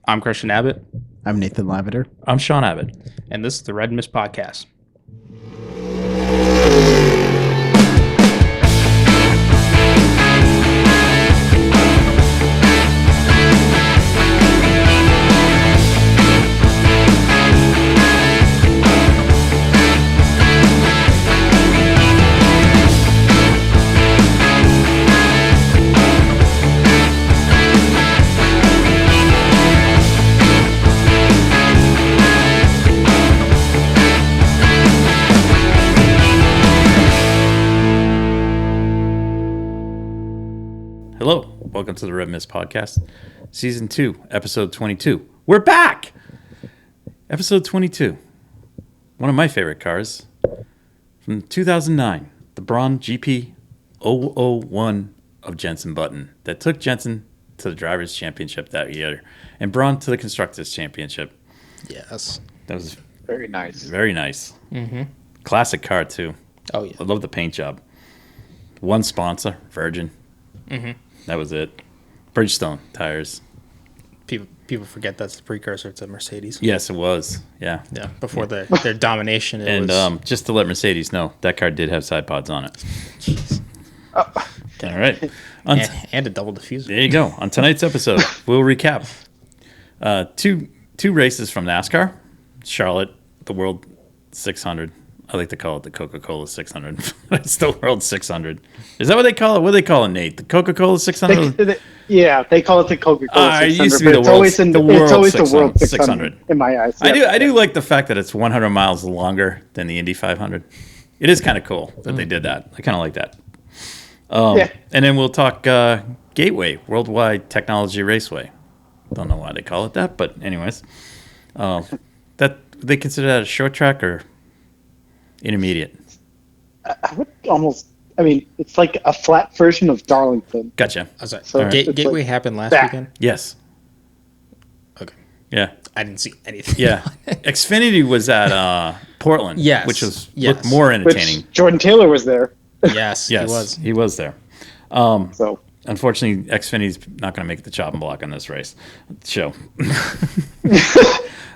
I'm Christian Abbott. I'm Nathan Lavender. I'm Shaun Abbott. And this is the Red Mist Podcast. Hello, welcome to the Red Mist Podcast, Season 2, Episode 22. We're back! Episode 22. One of my favorite cars from 2009, the Braun GP001 of Jenson Button that took Jenson to the Drivers' Championship that year and Braun to the Constructors' Championship. Yes. That was very nice. Very nice. Mm-hmm. Classic car, too. Oh, yeah. I love the paint job. One sponsor, Virgin. Mm-hmm. That was it. Bridgestone tires. People forget that's the precursor to Mercedes. Yes, it was. Yeah. Yeah. Before their domination. Just to let Mercedes know, that car did have side pods on it. Jeez. Oh. All right. And a double diffuser. There you go. On tonight's episode, we'll recap two races from NASCAR. Charlotte, the World 600. I like to call it the Coca-Cola 600. It's the World 600. Is that what they call it? What do they call it, Nate? The Coca-Cola 600? They call it the Coca-Cola 600. It used to be it's always the World 600 in my eyes. I do like the fact that it's 100 miles longer than the Indy 500. It is kind of cool that they did that. I kind of like that. And then we'll talk Gateway, Worldwide Technology Raceway. Don't know why they call it that, but anyways. That they consider that a short track or intermediate? I would it's like a flat version of Darlington. Gotcha. So Gateway happened last weekend? Yes. Okay. Yeah. I didn't see anything. Yeah. Xfinity was at Portland, which looked more entertaining. Which Jordan Taylor was there. Yes, he was. He was there. Unfortunately, Xfinity's not going to make the chopping block on this show.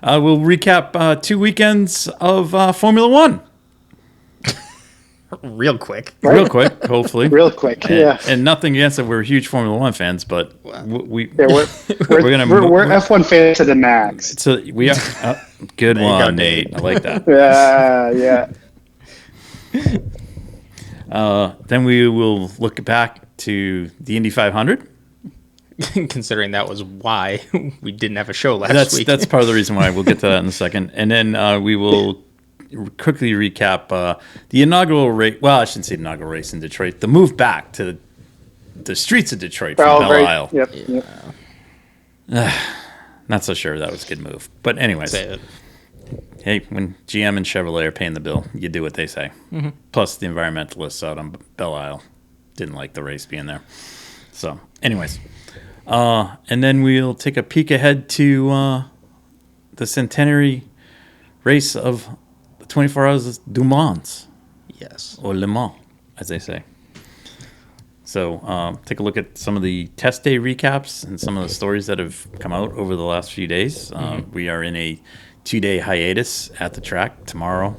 We'll recap 2 weekends of Formula One. Real quick. Right? Real quick, hopefully. Real quick, And nothing against it. We're huge Formula One fans, but we're F1 fans to the max. So we are. Good one, Nate. I like that. Yeah. Then we will look back to the Indy 500. Considering that was why we didn't have a show last week. That's part of the reason why. We'll get to that in a second. And then we will quickly recap the inaugural race. Well, I shouldn't say inaugural race in Detroit. The move back to the streets of Detroit from Belle Isle. Yep. Not so sure that was a good move. But anyways. Hey, when GM and Chevrolet are paying the bill, you do what they say. Mm-hmm. Plus, the environmentalists out on Belle Isle didn't like the race being there. So, anyways. And then we'll take a peek ahead to the centenary race of the 24 Hours du Mans. Yes. Or Le Mans, as they say. So take a look at some of the test day recaps and some of the stories that have come out over the last few days. We are in a 2-day hiatus at the track tomorrow.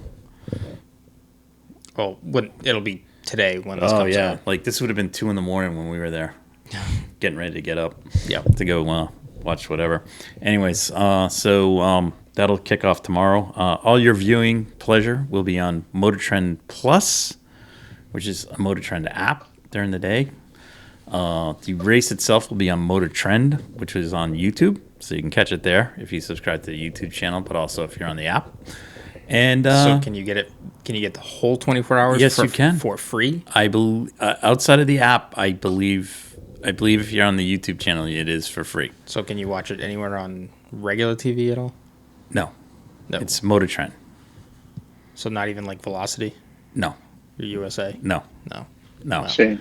Well, it'll be today when this comes out. Like this would have been 2 a.m. when we were there. Getting ready to get up to go watch whatever. Anyways, so that'll kick off tomorrow. All your viewing pleasure will be on Motor Trend Plus, which is a Motor Trend app during the day. The race itself will be on Motor Trend, which is on YouTube, so you can catch it there if you subscribe to the YouTube channel, but also if you're on the app. And so can you get it? Can you get the whole 24 hours? Yes, you can for free. I believe outside of the app, I believe if you're on the YouTube channel, it is for free. So can you watch it anywhere on regular TV at all? No. It's Motor Trend. So not even like Velocity? No. Or USA? No. Shame.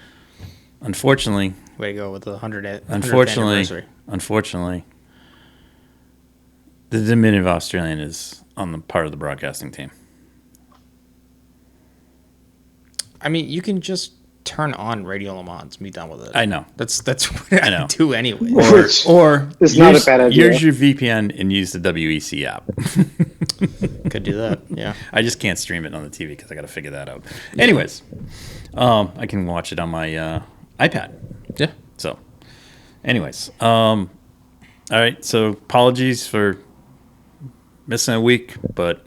Unfortunately. Way to go with the 100th anniversary. Unfortunately, the diminutive Australian is on the part of the broadcasting team. I mean, you can just turn on Radio Le Mans and be done with it. I know. That's what I do anyway. Or it's not a bad idea. Use your VPN and use the WEC app. Could do that. Yeah. I just can't stream it on the TV because I got to figure that out. Anyways, I can watch it on my iPad. Yeah. So, anyways, all right. So apologies for missing a week, but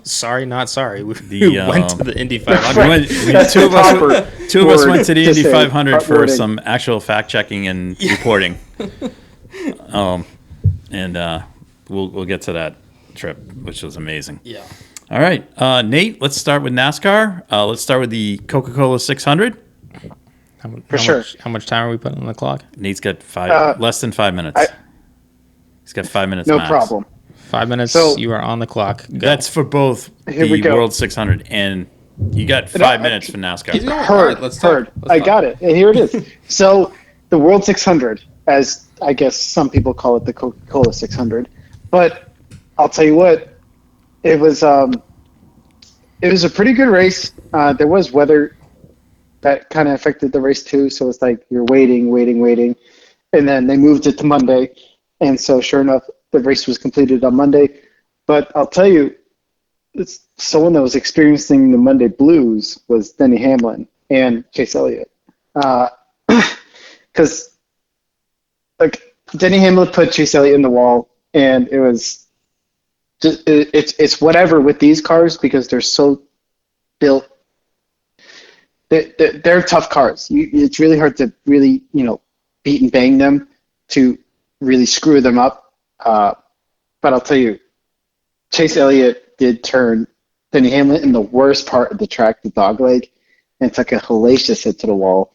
sorry, not sorry. We the, went to the Indy 500. two of us went to the Indy 500 for some actual fact checking and reporting. And we'll get to that trip, which was amazing. Yeah. All right, Nate. Let's start with NASCAR. Let's start with the Coca-Cola 600. How much time are we putting on the clock? Nate's got less than 5 minutes. He's got 5 minutes. No max. problem. 5 minutes. So, you are on the clock. Go. That's for both the World 600 and you got 5 minutes for NASCAR. Heard. I got it. And here it is. So the World 600, as I guess some people call it, the Coca-Cola 600. But I'll tell you what, it was a pretty good race. There was weather that kind of affected the race too. So it's like you're waiting. And then they moved it to Monday. And so sure enough, the race was completed on Monday. But I'll tell you, it's someone that was experiencing the Monday blues was Denny Hamlin and Chase Elliott. Because like Denny Hamlin put Chase Elliott in the wall, and it was just, it's whatever with these cars because they're so built. They're tough cars. It's really hard to really beat and bang them to really screw them up. But I'll tell you, Chase Elliott did turn Denny Hamlin in the worst part of the track, the dogleg, and took a hellacious hit to the wall.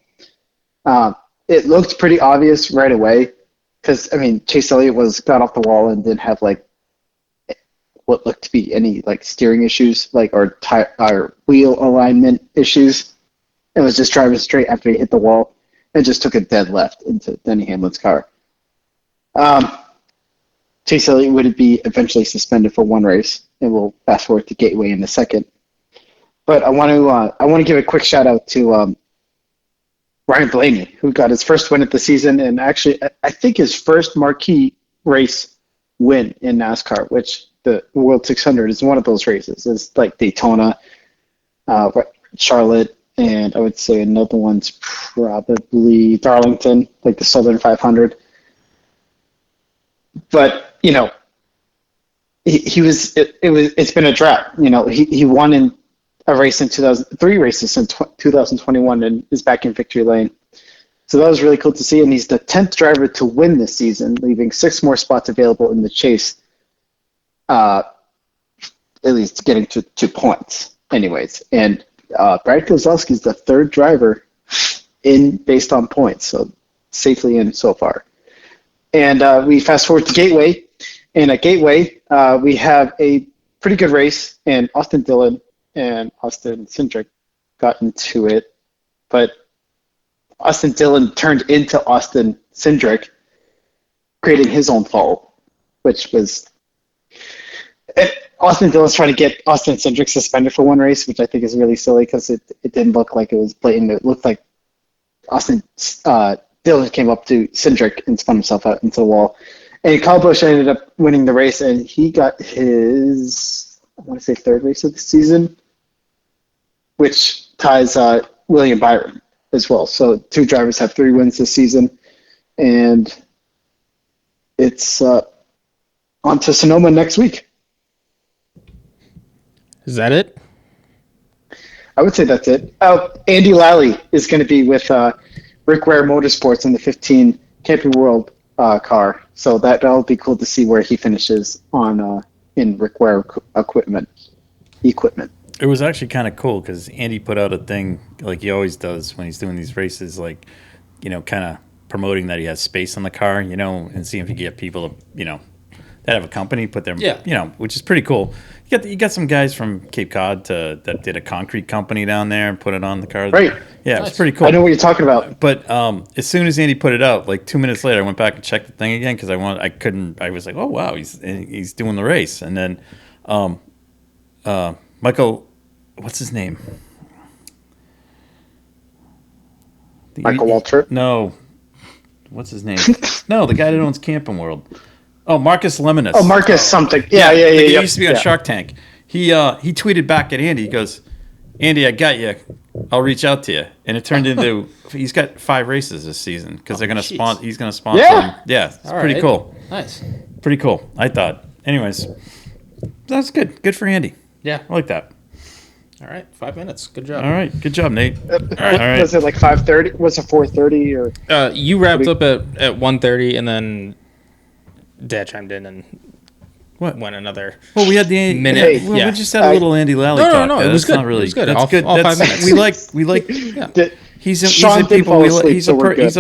It looked pretty obvious right away because, Chase Elliott got off the wall and didn't have, what looked to be any, steering issues, or wheel alignment issues. And was just driving straight after he hit the wall and just took a dead left into Denny Hamlin's car. Chase Elliott would be eventually suspended for one race, and we'll fast forward to Gateway in a second. But I want to give a quick shout out to Ryan Blaney, who got his first win of the season, and actually I think his first marquee race win in NASCAR, which the World 600 is one of those races. It's like Daytona, Charlotte, and I would say another one's probably Darlington, like the Southern 500. But it's been a drought. He won in a race in 3 races in 2021 and is back in victory lane. So that was really cool to see. And he's the 10th driver to win this season, leaving 6 more spots available in the chase. At least getting to 2 points, anyways. And Brad Keselowski is the 3rd driver in based on points, so safely in so far. And we fast forward to Gateway. And at Gateway, we have a pretty good race, and Austin Dillon and Austin Cindric got into it. But Austin Dillon turned into Austin Cindric, creating his own fall, which was Austin Dillon's trying to get Austin Cindric suspended for one race, which I think is really silly because it didn't look like it was blatant. It looked like Austin Dillon came up to Cindric and spun himself out into the wall. And Kyle Busch ended up winning the race, and he got his, I want to say, 3rd race of the season, which ties William Byron as well. So 2 drivers have 3 wins this season, and it's on to Sonoma next week. Is that it? I would say that's it. Andy Lally is going to be with Rick Ware Motorsports in the 15 Camping World car, so that'll be cool to see where he finishes on in Rick Ware equipment. It was actually kind of cool because Andy put out a thing like he always does when he's doing these races, kind of promoting that he has space on the car, and seeing if he can get people to, that have a company put their, which is pretty cool. You got some guys from Cape Cod that did a concrete company down there and put it on the car. Right. Yeah, nice. It's pretty cool. I know what you're talking about. But as soon as Andy put it out, 2 minutes later, I went back and checked the thing again because I was like, oh wow, he's doing the race, and then Michael, what's his name? Michael Waltrip? No. What's his name? No, the guy that owns Camping World. Oh, Marcus Lemonis. Oh, Marcus something. He used to be on Shark Tank. He tweeted back at Andy. He goes, Andy, I got you. I'll reach out to you. And it turned into he's got 5 races this season because they're gonna sponsor. He's gonna sponsor him. Yeah, it's pretty cool. Nice. Pretty cool. I thought. Anyways, that's good. Good for Andy. Yeah. I like that. All right, 5 minutes. Good job. All right, good job, Nate. All right. Was it like 5:30? Was it 4:30 or? You wrapped up at 1:30, and then Dad chimed in and went another. Well, we had the minute. We just had a little Andy Lally talk. No, it was good. Not really. It was good. That's good. All 5 minutes. We like. Yeah. He's a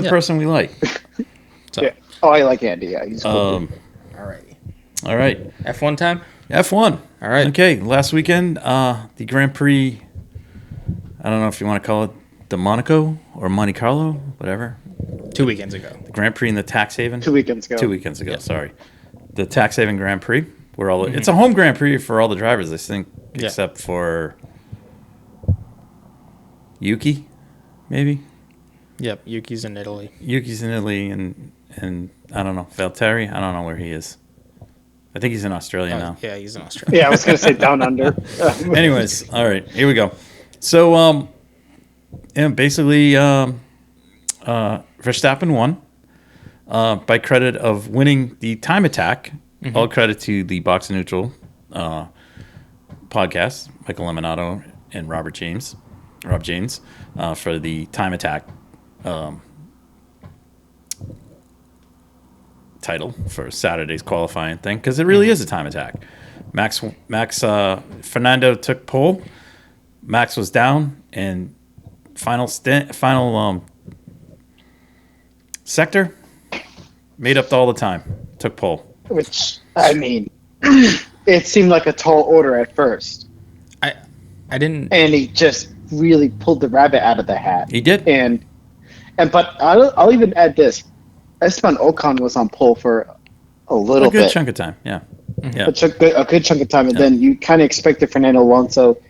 person we like. So. Yeah. Oh, I like Andy. Yeah, he's cool. All right. F1 time. F1. All right. Okay. Last weekend, the Grand Prix. I don't know if you want to call it the Monaco or Monte Carlo, whatever. 2 weekends ago. The Grand Prix in the Tax Haven. 2 weekends ago. 2 weekends ago. Yeah. Sorry. The Tax Haven Grand Prix. Where all it's a home Grand Prix for all the drivers, I think, except for Yuki, maybe. Yep, Yuki's in Italy. And I don't know, Valtteri. I don't know where he is. I think he's in Australia now. Yeah, he's in Australia. Yeah, I was going to say down under. Anyways, all right, here we go. So, basically, Verstappen won by credit of winning the time attack. Mm-hmm. All credit to the Box and Neutral podcast, Michael Lemonato and Rob James, for the time attack title for Saturday's qualifying thing, because it really is a time attack. Fernando took pole. Max was down, and final sector made up all the time. Took pole. Which, I mean, it seemed like a tall order at first. I didn't. And he just really pulled the rabbit out of the hat. He did. But I'll even add this. Esteban Ocon was on pole for a little bit. A good chunk of time, yeah. Yeah. A good chunk of time. And then you kind of expected Fernando Alonso.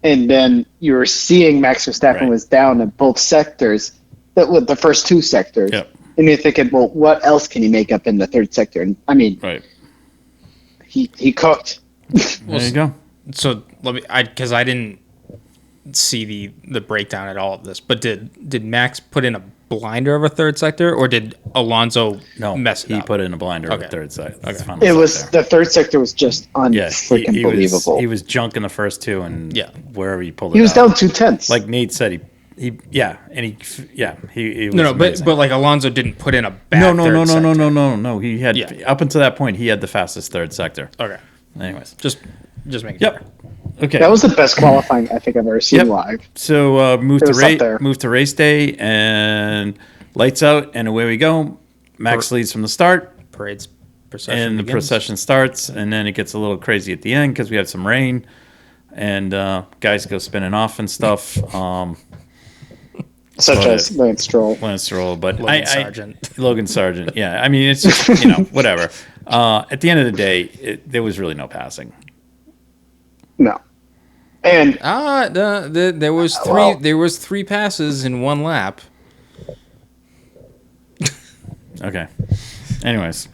And then you were seeing Max Verstappen was down in both sectors, the first 2 sectors. Yep. And you're thinking, well, what else can he make up in the 3rd sector? And I mean, he cooked. There you go. So because I didn't see the breakdown at all of this, but did Max put in a blinder of a 3rd sector, or did Alonso mess it up? He put in a blinder of a 3rd sector. Okay. It was the 3rd sector was just freaking believable. He was junk in the first 2, and wherever he pulled it, he was down 2/10. Like Nate said, he was but like Alonso didn't put in a bad no. He had up until that point he had the fastest 3rd sector. Okay. Anyways, just making sure. Okay. That was the best qualifying I think I've ever seen live. So move to race day, and lights out, and away we go. Max leads from the start. Procession and the procession starts, and then it gets a little crazy at the end because we have some rain, and guys go spinning off and stuff. Such as Lance Stroll, but Logan Sargent. Yeah, I mean it's just whatever. At the end of the day, there was really no passing. No, and there was 3 passes in 1 lap. Okay. Anyways,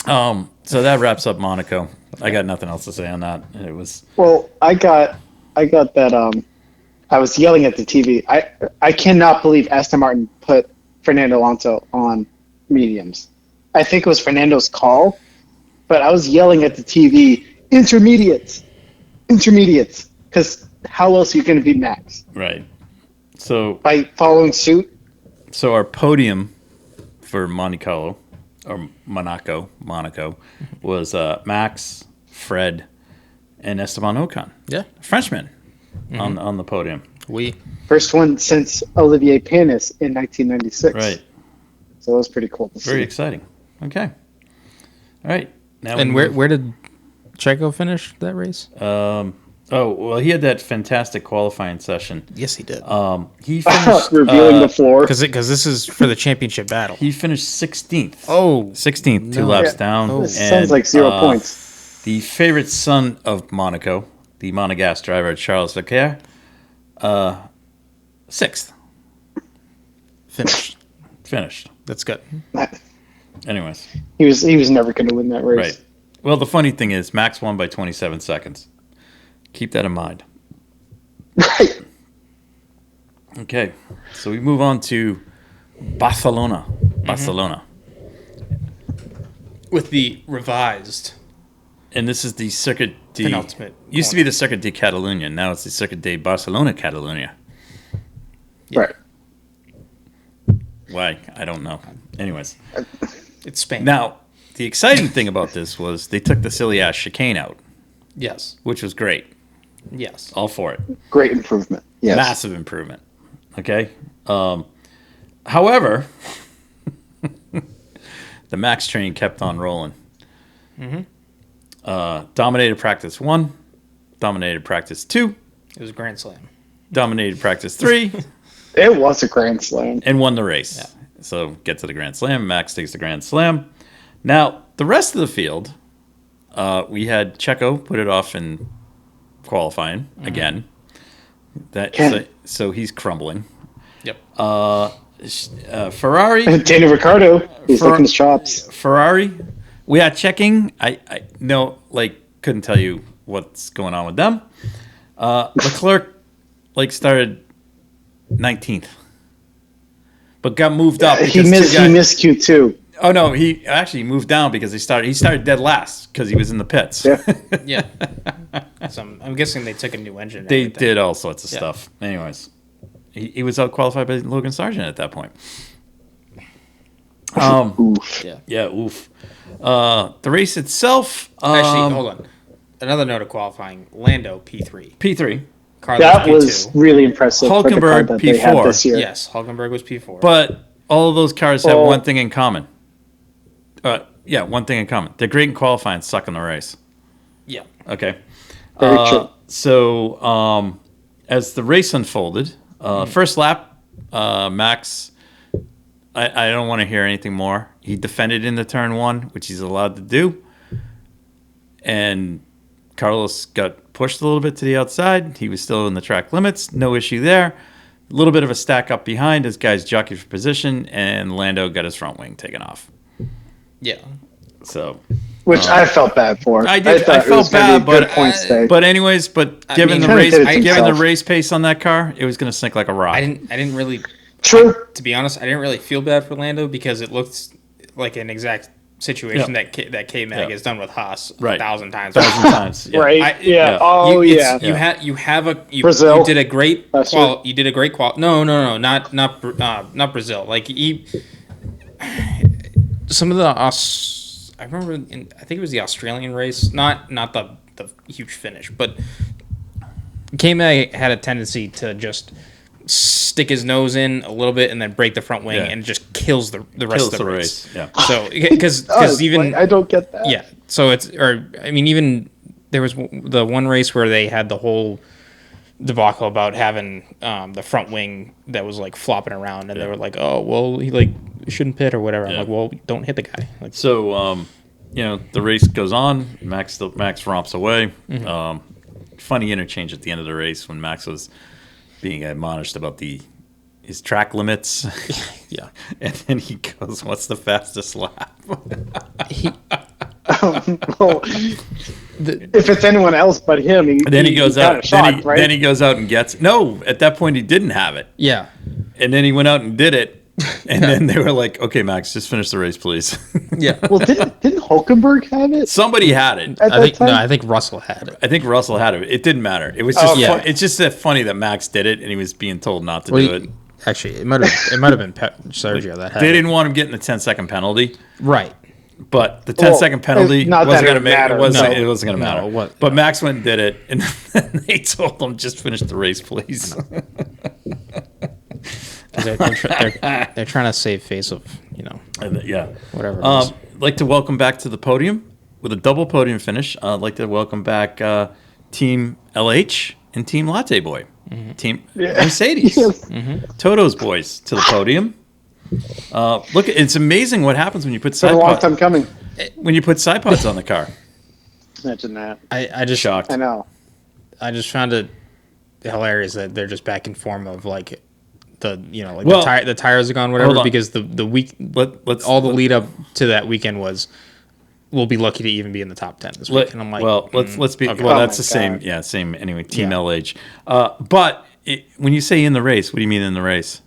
so that wraps up Monaco. I got nothing else to say on that. It was I got that. I was yelling at the TV. I cannot believe Aston Martin put Fernando Alonso on mediums. I think it was Fernando's call, but I was yelling at the TV, intermediates, because how else are you going to beat Max? Right. So by following suit. So our podium for Monaco was Max, Fred, and Esteban Ocon. Yeah, Frenchman. On the podium. First one since Olivier Panis in 1996. Right. So that was pretty cool to see. Very exciting. Okay. All right. Now and where did Checo finish that race? He had that fantastic qualifying session. Yes, he did. He finished revealing the floor because this is for the championship battle. He finished 16th. 16th, 2 laps down. Sounds like 0 points. The favorite son of Monaco, the Monegasque driver Charles Leclerc, 6th. Finished. That's good. Anyways. He was never going to win that race. Right. Well, the funny thing is, Max won by 27 seconds. Keep that in mind. Right. Okay. So we move on to Barcelona. With the revised. And this is the Circuit de... Penultimate Used to be the Circuit de Catalunya. Now it's the Circuit de Barcelona Catalunya. Yeah. Right. Why? I don't know. Anyways. It's Spain. Now, the exciting thing about this was they took the silly-ass chicane out, Yes. which was great. Yes. All for it. Great improvement. Yes. Massive improvement. Okay? However, the Max train kept on rolling. Dominated practice 1, dominated practice 2, It was a Grand Slam. dominated practice 3, It was a Grand Slam. and won the race. Yeah. So get to the Grand Slam. Max takes the Grand Slam. Now, the rest of the field, we had Checo put it off in qualifying again. So he's crumbling. Yep. Ferrari. Daniel Ricciardo, he's licking his chops. Ferrari. We had checking. I couldn't tell you what's going on with them. Leclerc started 19th, but got moved up. He missed Q2. Oh no, he actually moved down because he started dead last because he was in the pits. Yeah. Yeah. So I'm guessing they took a new engine. and They everything. did all sorts of Yeah. stuff. Anyways, he was out qualified by Logan Sargent at that point. Oof. Yeah. Yeah, oof. The race itself. Actually, hold on. Another note of qualifying: Lando P3, P3, Carlos That P2. was really impressive for the car Hulkenberg that they had P4. this year. Yes, Hulkenberg was P4. but all of those cars have Well- one thing in common. One thing in common. They're great in qualifying, suck in the race. yeah, Okay. Very true. So as the race unfolded, first lap, Max, I don't want to hear anything more. He defended into turn 1, which he's allowed to do. And Carlos got pushed a little bit to the outside. He was still in the track limits. No issue there. A little bit of a stack up behind as guys jockeyed for position, and Lando got his front wing taken off. yeah. So, Which I felt bad for. I did. thought I it felt was gonna bad, be a good but point stay. anyways, given mean, the race, Kinda did it given the himself. race pace on that car, it was going to sink like a rock. I didn't really, True. to be honest, I didn't really feel bad for Lando because it looked like an exact situation Yeah. that K-Mag Yeah. has done with Haas Right. 1,000 times. 1,000 times. Yeah. Right. I- yeah. yeah. Oh, yeah. You Brazil. you did a great Last year. you did a great no, not Brazil. Like some of the I remember I think it was the Australian race, not the huge finish, but K-Mag had a tendency to just stick his nose in a little bit and then break the front wing, Yeah. and it just kills the rest Kills of the the race. race. Yeah. So because Oh, even like, I don't get that. yeah, so even there was the one race where they had the whole debacle about having the front wing that was like flopping around, and they were like, oh well, he shouldn't pit or whatever. I'm Yeah. like, well, don't hit the guy. Like, So, the race goes on. Max romps away. Funny interchange at the end of the race when Max was being admonished about his track limits. yeah, And then he goes, "What's the fastest lap?" Well, if it's anyone else but him, And then he goes kinda out. shocked, right? Then he goes out and gets. No, at that point he didn't have it. yeah. And then he went out and did it. And then they were like, "Okay, Max, just finish the race, please." Yeah. Well, didn't Hulkenberg have it Somebody had it. at that time? I think Russell had it. I think Russell had it. It didn't matter. It was just. yeah. It's just that funny that Max did it, and he was being told not to Well, do it. Actually, it might have been Sergio that had They it. didn't want him getting the 10-second penalty, Right. but the Well, 10-second penalty not that wasn't it going to make mattered, it wasn't no. it wasn't going to No, matter. what- But Max went and did it, and then they told him just finish the race, please. They're trying to save face of Yeah. whatever. It is. I'd like to welcome back to the podium with a double podium finish. I'd like to welcome back Team LH and Team Latte Boy. Team Mercedes. Yes. Toto's boys to the podium. Look, it's amazing what happens when you put It's been a long time coming. side pods on the car. Imagine that. I just Shocked. I know. I just found it hilarious that they're just back in form of like the tires are gone, whatever, because the week all the lead up to that weekend was we'll be lucky to even be in the top 10 this week. And I'm like, let's be okay. that's the same. Yeah, same anyway. Team LH. But when you say in the race, what do you mean in the race?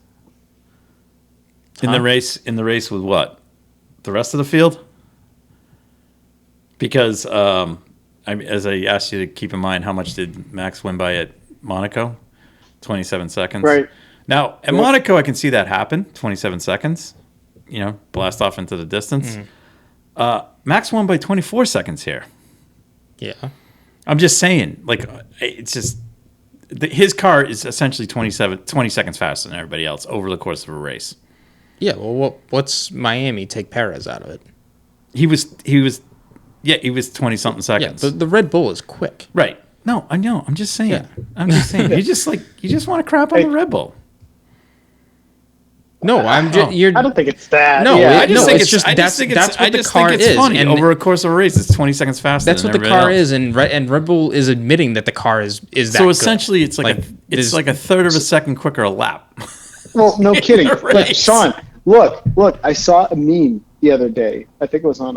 In the race with what? The rest of the field? Because as I asked you to keep in mind, how much did Max win by at Monaco? 27 seconds. Right. Now, at Monaco, I can see that happen. 27 seconds. Blast off into the distance. Max won by 24 seconds here. Yeah. I'm just saying, it's just his car is essentially 20 seconds faster than everybody else over the course of a race. Yeah, well, what's Miami take Perez out of it? He was 20-something seconds. Yeah, the Red Bull is quick. Right. No, I know. I'm just saying. Yeah. I'm just saying. You just want to crap on the Red Bull. No, I don't think it's that. No, yeah. I just think that's what the car is. Funny. And over a course of a race, it's 20 seconds faster. That's what the car is, and Red Bull is admitting that the car is that. So essentially, it's like a third of a second quicker a lap. Well, no kidding. But Shaun, look! I saw a meme the other day. I think it was on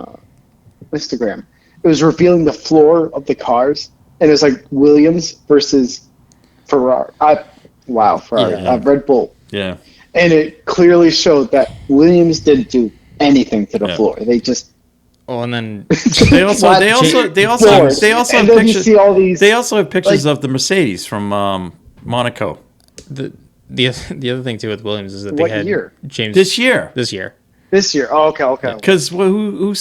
Instagram. It was revealing the floor of the cars, and it was like Williams versus Ferrari. Red Bull. Yeah. And it clearly showed that Williams didn't do anything to the floor. They just. Oh, and then they also have pictures. See all these, they also have pictures of the Mercedes from Monaco. The other thing too with Williams is that they had James this year. Oh, okay. Because who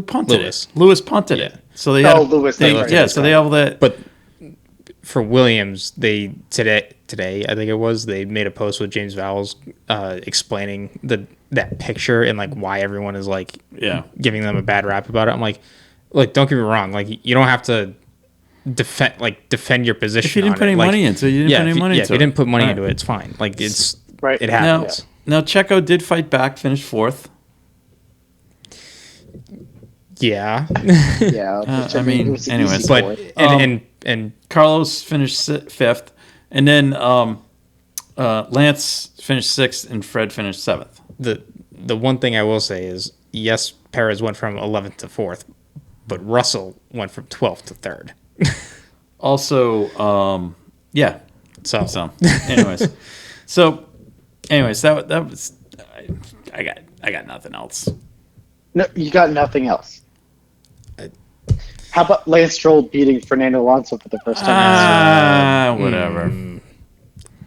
punted Lewis. it? Lewis punted it. So they had Lewis. So they have that. But for Williams, they today I think it was, they made a post with James Vowles explaining that picture and why everyone is giving them a bad rap about it. I'm like, look, don't get me wrong, you don't have to defend your position. If you didn't put any money into it, you didn't put any money into it. If you didn't put money into it, it's fine. It's right. It happens. Now Checo did fight back, finished fourth. Yeah. Anyways, but and Carlos finished fifth, and then Lance finished sixth, and Fred finished seventh. The one thing I will say is, yes, Perez went from 11th to 4th, but Russell went from 12th to 3rd. Also, yeah. So, anyways, that was. I got nothing else. No, you got nothing else. How about Lance Stroll beating Fernando Alonso for the first time? Whatever.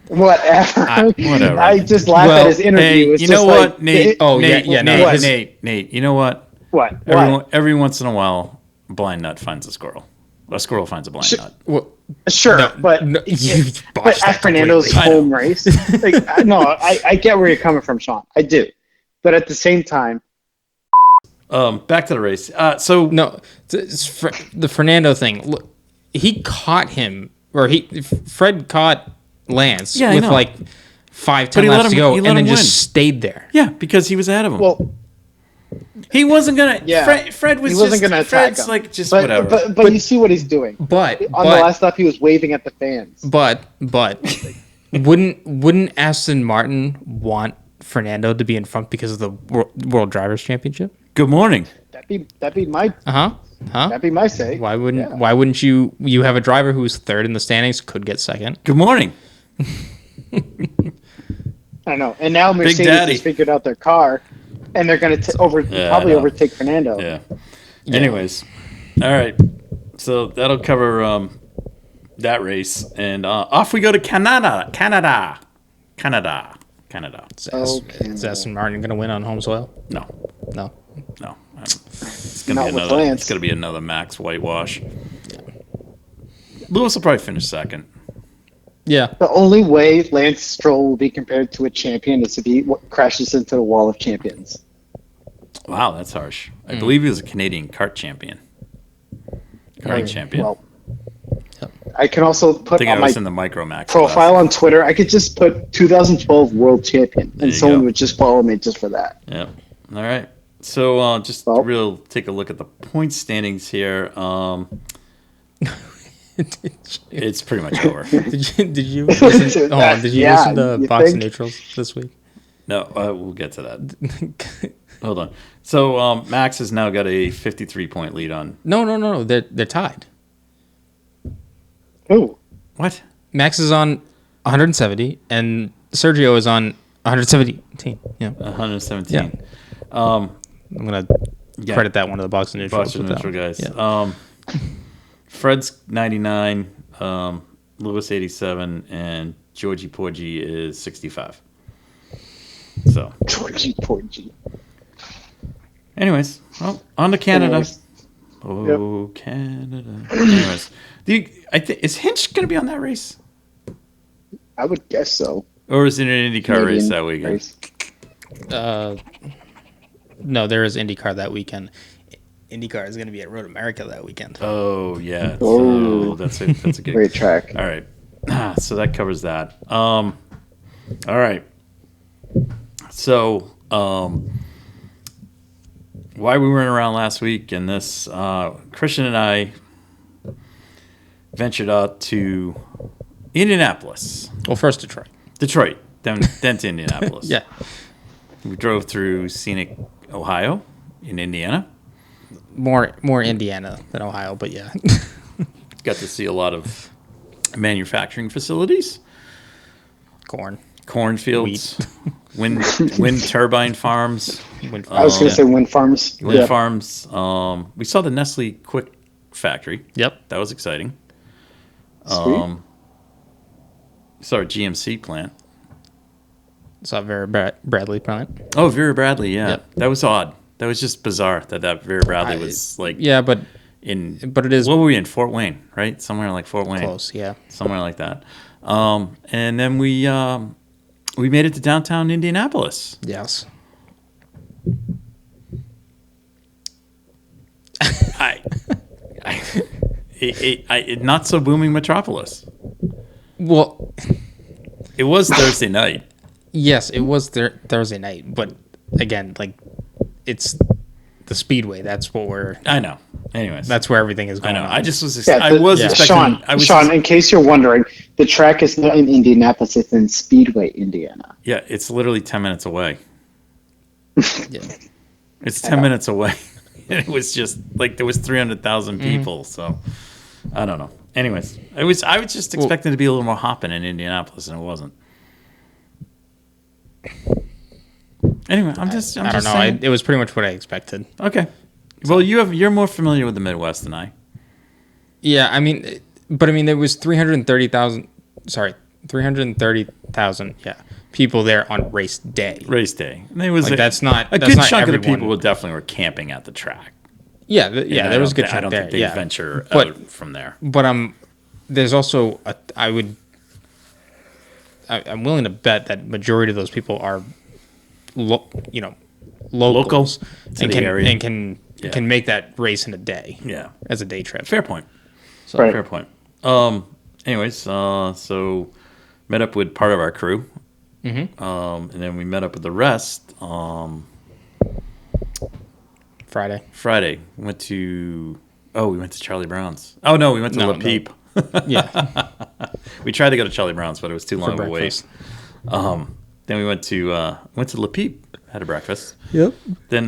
Whatever. I just laughed at his interview. Hey, you know what, Nate? Nate. You know what? What? Every once in a while, a blind nut finds a squirrel. A squirrel finds a blind nut. Well, sure, but at Fernando's home race, I get where you're coming from, Shaun. I do, but at the same time. Back to the race. The Fernando thing. Look, he caught him, or Fred caught Lance with 5-10 laps to go, and then just stayed there. Yeah, because he was ahead of him. Well, he wasn't gonna. Yeah, Fred was. He wasn't gonna attack him. Whatever. But you see what he's doing. But on the last lap, he was waving at the fans. But wouldn't Aston Martin want Fernando to be in front because of the World Drivers' Championship? Good morning. That'd be my That'd be my say. Why wouldn't you have a driver who's third in the standings, could get second? Good morning. I know. And now Mercedes has figured out their car, and they're going to probably overtake Fernando. Yeah. Anyways, all right. So that'll cover that race, and off we go to Canada. Is Aston Martin going to win on home soil? No. It's going to be another Max whitewash. Lewis will probably finish second. Yeah. The only way Lance Stroll will be compared to a champion is to be what crashes into the wall of champions. Wow, that's harsh. I believe he was a Canadian kart champion. Champion. Well, I can also put on my in the Micromax profile on Twitter. I could just put 2012 world champion, and someone would just follow me just for that. Yeah. All right. So take a look at the point standings here. It's pretty much over. Did you listen, did you listen to Box and Neutrals this week? No, we'll get to that. Hold on. So Max has now got a 53-point lead on. No. They're tied. Oh, What? Max is on 170, and Sergio is on 117. Yeah. 117. Yeah. I'm gonna credit that one to the Box and Neutrals. Box and Neutral guys. Yeah. Fred's 99, Lewis 87, and Georgie Porgy is 65. So. Georgie Porgy. Anyways, well, on to Canada. Anyways. Oh, Canada. Anyways, is Hinch going to be on that race? I would guess so. Or is it an IndyCar race that weekend? Race. No, there is IndyCar that weekend. IndyCar is going to be at Road America that weekend. Oh, yeah. Oh. That's a good Great track. All right. So that covers that. All right. So, why we weren't around last week and this, Christian and I ventured out to Indianapolis. Well, first Detroit. Then to Indianapolis. Yeah. We drove through scenic Ohio in Indiana. More Indiana than Ohio, but yeah. Got to see a lot of manufacturing facilities. Cornfields. Wind turbine farms. I was going to say wind farms. Wind farms. We saw the Nestle Quick factory. Yep. That was exciting. Sweet. Saw a GMC plant. Saw Vera Bradley plant. Oh, Vera Bradley, yeah. Yep. That was odd. That was just bizarre that Vera Bradley was like... Yeah, but it is... What were we in? Fort Wayne, right? Somewhere like Fort Wayne. Close, yeah. Somewhere like that. And then we made it to downtown Indianapolis. Yes. Not so booming metropolis. Well... It was Thursday night. Yes, it was Thursday night, but again, like, it's the Speedway. That's what we're... I know. Anyways. That's where everything is going on. I just was... Sean, in case you're wondering, the track is not in Indianapolis, it's in Speedway, Indiana. Yeah, it's literally 10 minutes away. Yeah. It's 10 minutes away. And it was just, like, there was 300,000 people, so... I don't know. Anyways, I was just expecting to be a little more hopping in Indianapolis, and it wasn't. Anyway, I don't know. It was pretty much what I expected. Okay. Well, you're more familiar with the Midwest than I. Yeah, I mean, there was 330,000. Sorry, 330,000. Yeah, people there on race day. Race day. And it was that's not a good chunk everyone. of the people definitely were camping at the track. Yeah, there was a good chunk there. I don't think they venture out from there. But there's also I'm willing to bet that majority of those people are, locals and can make that race in a day. Yeah, as a day trip. Fair point. Right. Fair point. Anyways, so met up with part of our crew, and then we met up with the rest. Friday. We went to Charlie Brown's. Oh no, we went to Le Peep. Yeah. We tried to go to Charlie Brown's, but it was too long of a wait. Then we went to Le Peep, had a breakfast. Yep. Then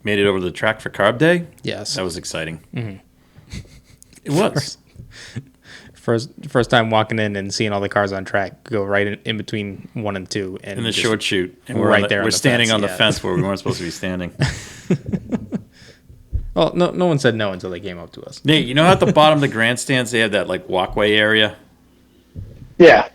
made it over to the track for Carb Day. Yes. That was exciting. It was. First time walking in and seeing all the cars on track go right in between 1 and 2. And in the short chute. And we're standing on the fence, fence where we weren't supposed to be standing. Well, no one said no until they came up to us. Nate, you know how at the bottom of the grandstands they have that like walkway area? Yeah.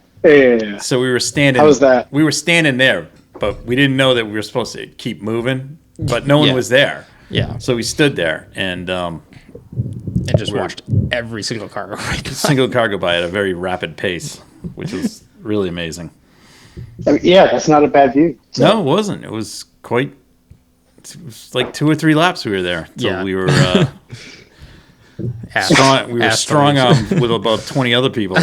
So we were standing. How was that? We were standing there, but we didn't know that we were supposed to keep moving. But no one was there. Yeah. So we stood there and just watched every single car go by. Single car go by at a very rapid pace, which was really amazing. Yeah, that's not a bad view. So. No, it wasn't. It was quite. It was like 2 or 3 laps we were there. So we were strong. We were strong with about 20 other people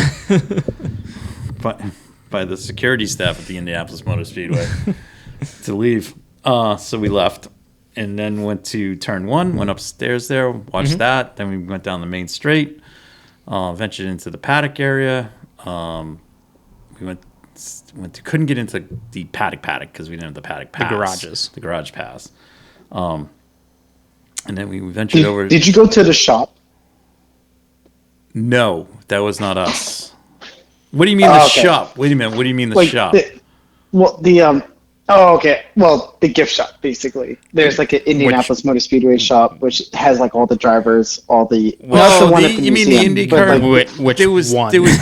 by the security staff at the Indianapolis Motor Speedway to leave. So we left and then went to turn 1, went upstairs there, watched that. Then we went down the main straight, Ventured into the paddock area. We couldn't get into the paddock because we didn't have the paddock pass. The garage pass. And then we ventured over. Did you go to the shop? No, that was not us. What do you mean the shop? Wait a minute. What do you mean the shop? Okay. Well, the gift shop, basically. There's like an Indianapolis Motor Speedway shop, which has like all the drivers, all the. Well, you mean the IndyCar? Which there was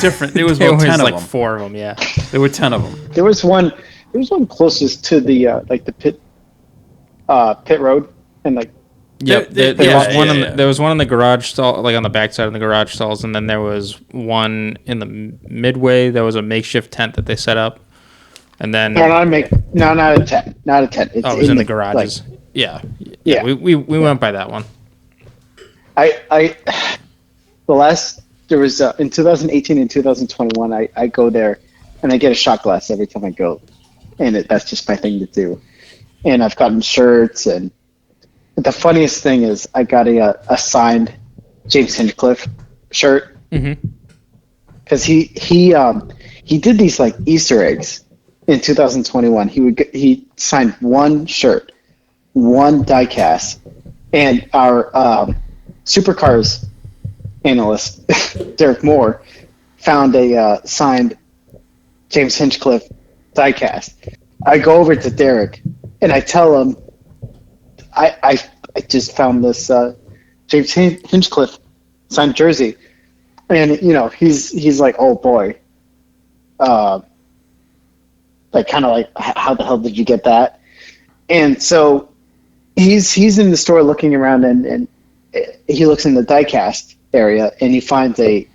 different. There was there about 10 was of like them. 4 of them. Yeah. There were 10 of them. There was one closest to the like the pit road, and like. There was one in the garage stall, like on the backside of the garage stalls, and then there was one in the midway. There was a makeshift tent that they set up, and then not a tent. It's it was in the garages. Like, yeah. We went by that one. There was in 2018 and 2021. I go there, and I get a shot glass every time I go, and that's just my thing to do. And I've gotten shirts and. The funniest thing is I got a signed James Hinchcliffe shirt because he did these like Easter eggs in 2021. He signed one shirt, one diecast, and our supercars analyst Derek Moore found a signed James Hinchcliffe diecast. I go over to Derek and I tell him. I just found this James Hinchcliffe signed jersey, and he's like, oh boy, like kind of like how the hell did you get that? And so he's in the store looking around, and he looks in the diecast area, and he finds a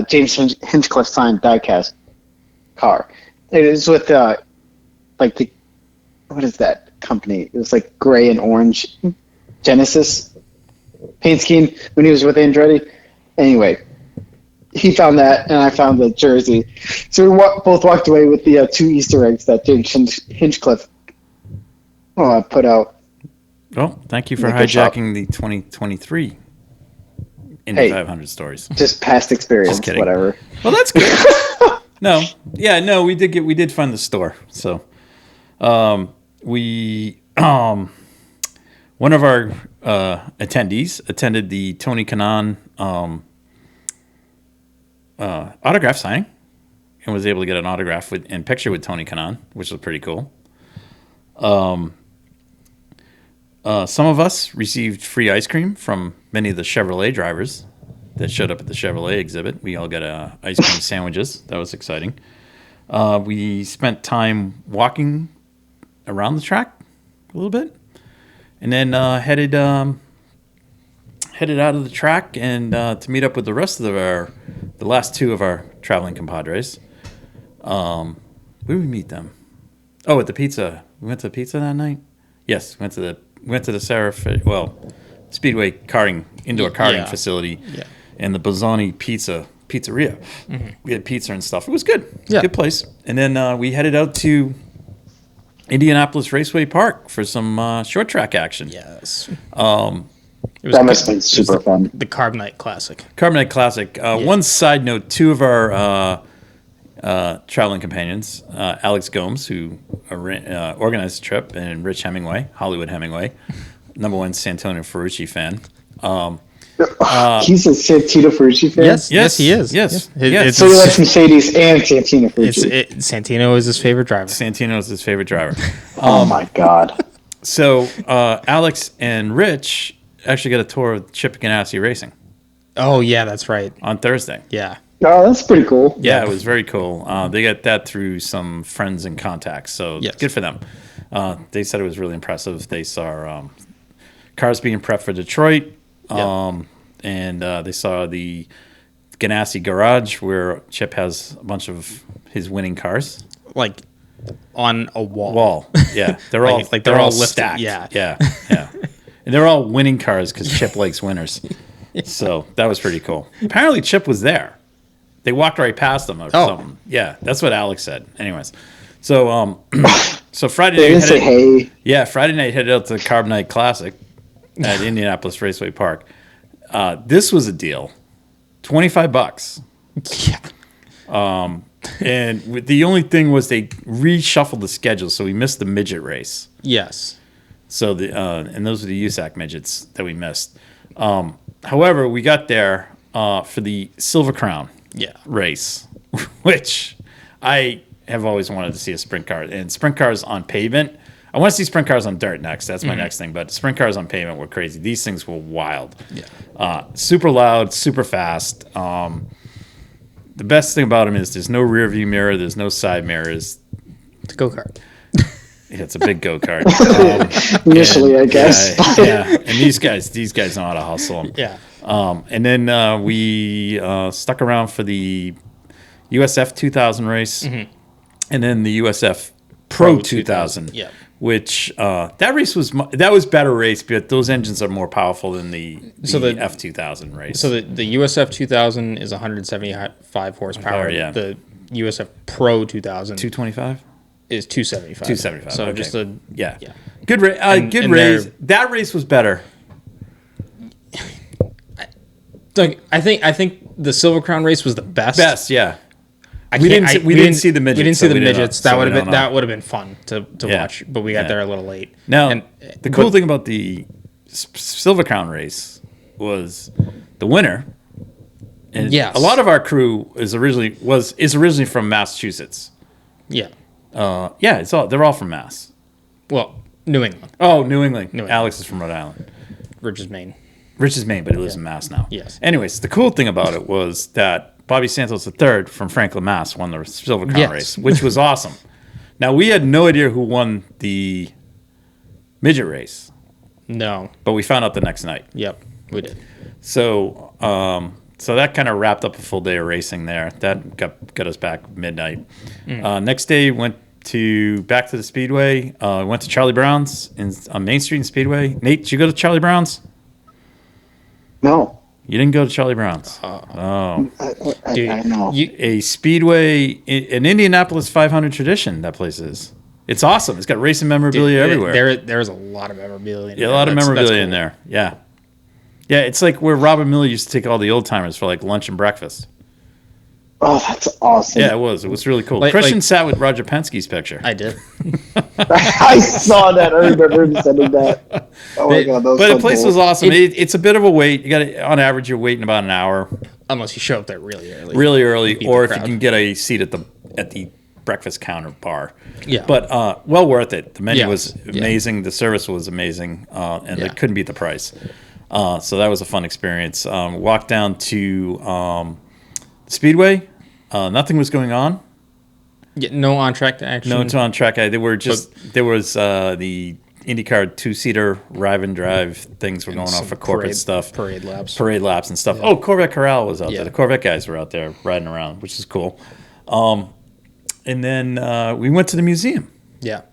James Hinchcliffe signed diecast car. It is with like the what is that? Company. It was like gray and orange Genesis paint scheme when he was with Andretti. Anyway, he found that and I found the jersey. So we both walked away with the 2 Easter eggs that James Hinchcliffe put out. Well, thank you for hijacking the 2023 Indy 500 stories. Just past experience, just kidding. Whatever. Well, that's good. we did find the store. So, we one of our attendees attended the Tony Kanaan autograph signing and was able to get an autograph and picture with Tony Kanaan, which was pretty cool. Some of us received free ice cream from many of the Chevrolet drivers that showed up at the Chevrolet exhibit. We all got ice cream sandwiches. That was exciting. We spent time walking around the track a little bit, and then headed out of the track and to meet up with the rest of the last 2 of our traveling compadres. Where did we meet them? Oh, at the pizza. We went to the pizza that night. Yes, we went to the Speedway indoor karting facility, and the Bazzani pizzeria. Mm-hmm. We had pizza and stuff. It was good. It was a good place. And then we headed out to Indianapolis Raceway Park for some short track action. Yes. That must have been super fun. The Carb Night Classic. Carb Night Classic. One side note, 2 of our traveling companions, Alex Gomes, who organized the trip, and Rich Hemingway, Hollywood Hemingway, #1 Santino Ferrucci fan. He's a Santino Ferrucci fan? Yes, he is. Yes. So he likes Mercedes and Santino Ferrucci. Santino is his favorite driver. Santino is his favorite driver. Oh, my God. So Alex and Rich actually got a tour of Chip Ganassi Racing. Oh, yeah, that's right. On Thursday. Yeah. Oh, that's pretty cool. Yeah, it was very cool. They got that through some friends and contacts, so good for them. They said it was really impressive. They saw cars being prepped for Detroit. And they saw the Ganassi garage where Chip has a bunch of his winning cars, like on a wall. Yeah, they're all they're all stacked. Yeah. And they're all winning cars because Chip likes winners. So that was pretty cool. Apparently, Chip was there. They walked right past them or something. Yeah, that's what Alex said. Anyways, so Friday night. They didn't say hey. Yeah, Friday night headed out to the Carb Night Classic at Indianapolis Raceway Park. this was a deal. $25. Yeah. And the only thing was they reshuffled the schedule, so we missed the midget race. Yes. So and those were the USAC midgets that we missed. However, we got there for the Silver Crown race, which I have always wanted to see a sprint car. And sprint cars on pavement, I want to see sprint cars on dirt next. That's my next thing. But sprint cars on pavement were crazy. These things were wild. Yeah. Super loud, super fast. The best thing about them is there's no rear view mirror, there's no side mirrors. It's a go-kart. Yeah, it's a big go-kart. Initially, I guess. Yeah, and these guys know how to hustle them. Yeah. And then we stuck around for the USF 2000 race, and then the USF Pro 2000. Yeah. Which that race was better race, but those engines are more powerful than the F2000 race. So the USF 2000 is 175 horsepower. Yeah. The USF Pro 2000 225 is 275. 275. So okay. just a yeah. yeah. Good race. Good race. That race was better. I think the Silver Crown race was the best. Yeah. We didn't see the midgets. We didn't see so the midgets. That would have been fun to watch, but we got there a little late. Now, the cool thing about the Silver Crown race was the winner. And a lot of our crew is originally from Massachusetts. Yeah. They're all from Mass. Well, New England. Oh, New England. Alex is from Rhode Island. Rich is Maine. Rich is Maine, but he lives in Mass now. Yes. Anyways, the cool thing about it was that Bobby Santos III from Franklin, Mass. won the Silver Crown race, which was awesome. Now, we had no idea who won the midget race. No. But we found out the next night. Yep, we did. So that kind of wrapped up a full day of racing there. That got us back midnight. Next day, went back to the Speedway. Went to Charlie Brown's on Main Street in Speedway. Nate, did you go to Charlie Brown's? No. You didn't go to Charlie Brown's. Dude, I know. A Speedway, an Indianapolis 500 tradition, that place is. It's awesome. It's got racing memorabilia everywhere. There's a lot of memorabilia in there. Yeah, a lot of memorabilia in there. Yeah. Yeah, it's like where Robin Miller used to take all the old timers for like lunch and breakfast. Oh, that's awesome. Yeah, it was. It was really cool. Christian sat with Roger Penske's picture. I did. I saw that. I remember him sending that. Oh my God, but the place was awesome. It's a bit of a wait. You got on average, you're waiting about an hour. Unless you show up there really early. Really early, or if you can get a seat at the breakfast counter bar. Yeah. But well worth it. The menu was amazing. The service was amazing, and they couldn't beat the price. So that was a fun experience. Walked down to Speedway. Nothing was going on. Yeah, no on-track action. No on-track. There was the IndyCar 2-seater drive and drive things were going on for corporate stuff. Parade laps and stuff. Yeah. Oh, Corvette Corral was out there. The Corvette guys were out there riding around, which is cool. And then we went to the museum. Yeah.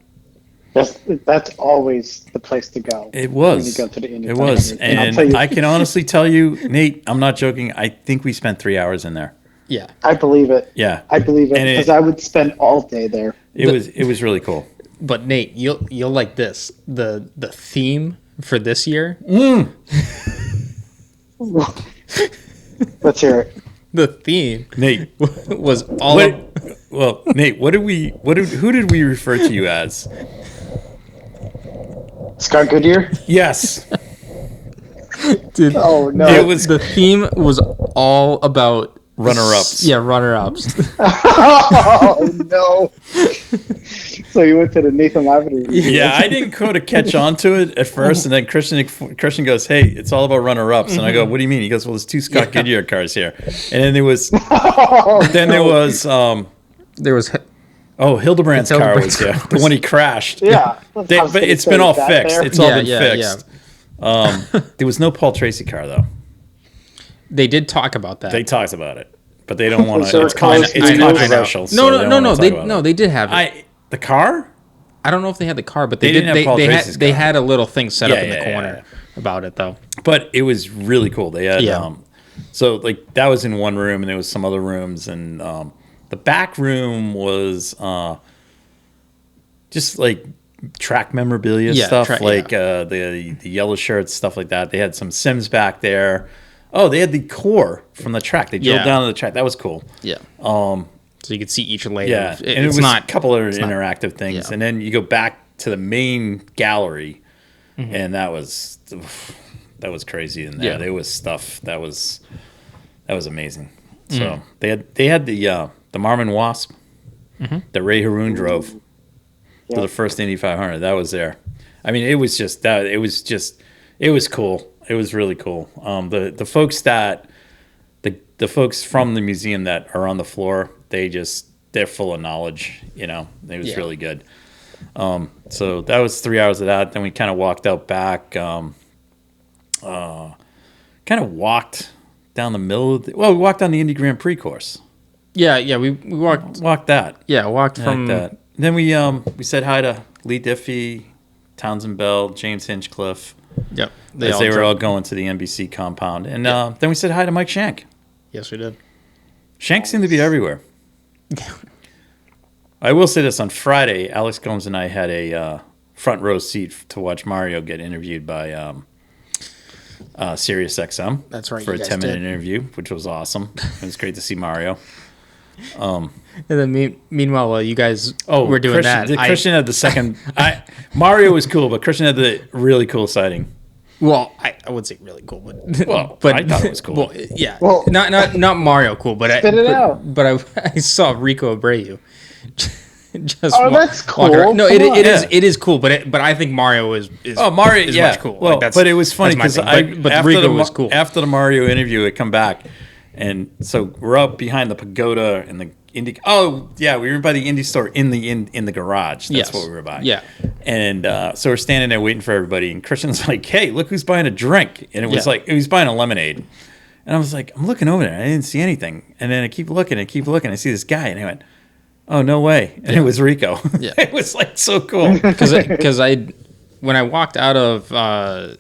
That's always the place to go. It was. When you go to the Indy. It was. And I can honestly tell you, Nate, I'm not joking. I think we spent 3 hours in there. Yeah. I believe it. Yeah. I believe it because I would spend all day there. It was really cool. But Nate, you'll like this. The theme for this year. Let's hear it. The theme, Nate, was all. Well, Nate, who did we refer to you as? Scott Goodyear? Yes. Dude, oh no! The theme was all about runner-ups. Yeah, runner-ups. Oh no! So you went to the Nathan Lavender. Yeah, I didn't go to catch on to it at first, and then Christian goes, "Hey, it's all about runner-ups," and I go, "What do you mean?" He goes, "Well, there's two Scott Goodyear cars here," and then there was, Hildebrand's car was there, the one he crashed. Yeah, but it's been all fixed. It's all been fixed. There was no Paul Tracy car though. They did talk about that. They talked about it, but they don't want to. It's controversial. No, they did have it. The car? I don't know if they had the car, but they didn't have Paul Tracy's car. They had a little thing set up in the corner about it though. But it was really cool. They had so like that was in one room, and there was some other rooms, and the back room was just like track memorabilia stuff, the yellow shirts, stuff like that. They had some Sims back there. Oh, they had the core from the track. They drilled down to the track. That was cool. Yeah. So you could see each layer. Yeah, and it was not a couple of interactive things. And then you go back to the main gallery, and that was crazy in there. Yeah. There was stuff that was amazing. So they had the Marmon Wasp that Ray Haroon drove for the first Indy 500. That was there. I mean, it was just that. It was cool. It was really cool. The folks the folks from the museum that are on the floor, they're full of knowledge. You know, it was really good. So that was 3 hours of that. Then we kind of walked out back. Kind of walked down the middle. We walked on the Indy Grand Prix course. Yeah. We walked that. Yeah, walked from that. Then we said hi to Lee Diffie, Townsend Bell, James Hinchcliffe. Yep. They were all going to the NBC compound. And then we said hi to Mike Shank. Yes, we did. Shank seemed to be everywhere. I will say this, on Friday, Alex Gomes and I had a front row seat to watch Mario get interviewed by Sirius XM. That's right. For a 10-minute interview, which was awesome. It was great to see Mario. And then meanwhile, while you guys were doing Christian had the second. Mario was cool, but Christian had the really cool sighting. Well, I would say really cool, but I thought it was cool. Well, yeah, not Mario cool, but I saw Rico Abreu. That's cool. No, it is cool, but I think Mario is much cool. Well, but it was funny because Rico was cool. After the Mario interview, I come back, and so we're up behind the pagoda and the Indy. Oh yeah, we were by the Indy store in the garage. That's what we were by. Yeah, and so we're standing there waiting for everybody, and Christian's like, "Hey, look who's buying a drink!" And it was like he was buying a lemonade, and I was like, "I'm looking over there, I didn't see anything." And then I keep looking, I see this guy, and I went, "Oh no way!" And it was Rico. Yeah, it was like so cool because when I walked out of I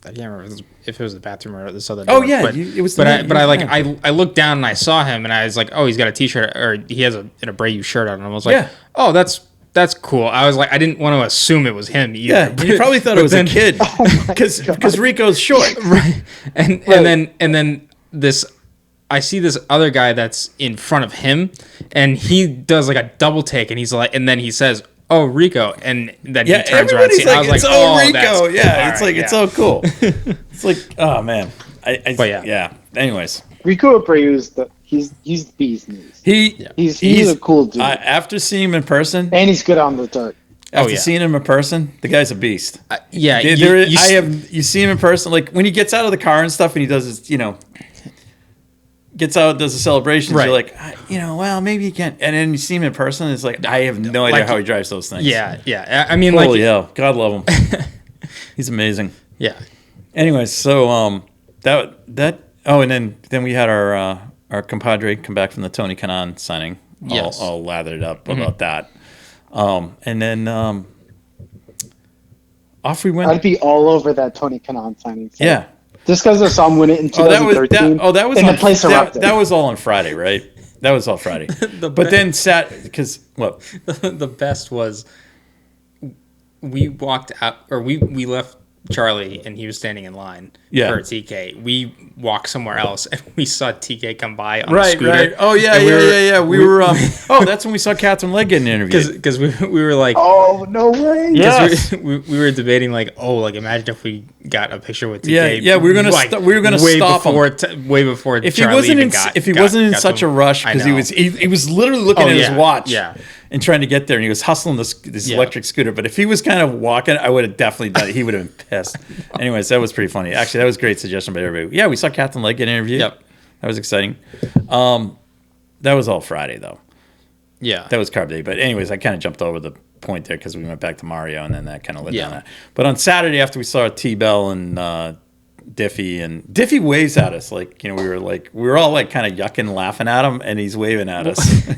can't remember if it was the bathroom or this other door. Oh yeah, it was. I looked down and I saw him and I was like, oh, he's got a T-shirt or he has an Abreu shirt on, and I was like, oh, that's cool. I was like, I didn't want to assume it was him either. Yeah, you probably thought it was a kid because Rico's short, right? And then this. I see this other guy that's in front of him, and he does like a double take, and he's like, and then he says, "Oh, Rico," and then he turns around. Like, I was like, "Oh, Rico!" Yeah, it's right, it's so cool. It's like, oh man, yeah. Anyways, Rico Abreu he's the bee's knees. He's a cool dude. After seeing him in person, and he's good on the dirt. After seeing him in person, the guy's a beast. You see him in person, like when he gets out of the car and stuff, and he does his, gets out, does the celebrations. Right. You're like, well, maybe he can't. And then you see him in person, it's like, I have no idea how he drives those things. Yeah. I mean, holy hell, God love him. He's amazing. Yeah. Anyways, so and then we had our compadre come back from the Tony Kanaan signing, all lathered up about that. And then off we went. I'd be all over that Tony Kanaan signing. So. Yeah. Just because I saw him win it in 2013. That was in the place erupted. That was all on Friday, right? That was all Friday. Then because what? The best was we walked out, or we left Charlie, and he was standing in line for TK. We walked somewhere else, and we saw TK come by on a scooter. Right. Oh yeah. We were. That's when we saw Catherine Legg getting interviewed. Because we were like, oh no way. Yes. We were debating like, imagine if we got a picture with TK. Yeah. We were gonna stop him way before. If Charlie he wasn't in such a rush, because he was literally looking at his watch. Yeah. And trying to get there, and he was hustling this electric scooter. But if he was kind of walking, I would have definitely done it. He would have been pissed. Anyways, that was pretty funny. Actually, that was a great suggestion by everybody. Yeah, we saw Catherine Legg get interviewed. Yep. That was exciting. That was all Friday, though. Yeah. That was Carb Day. But anyways, I kind of jumped over the point there because we went back to Mario, and then that kind of led down that. But on Saturday, after we saw T-Bell and Diffie waves at us like, we were all like kind of yucking, laughing at him, and he's waving at us,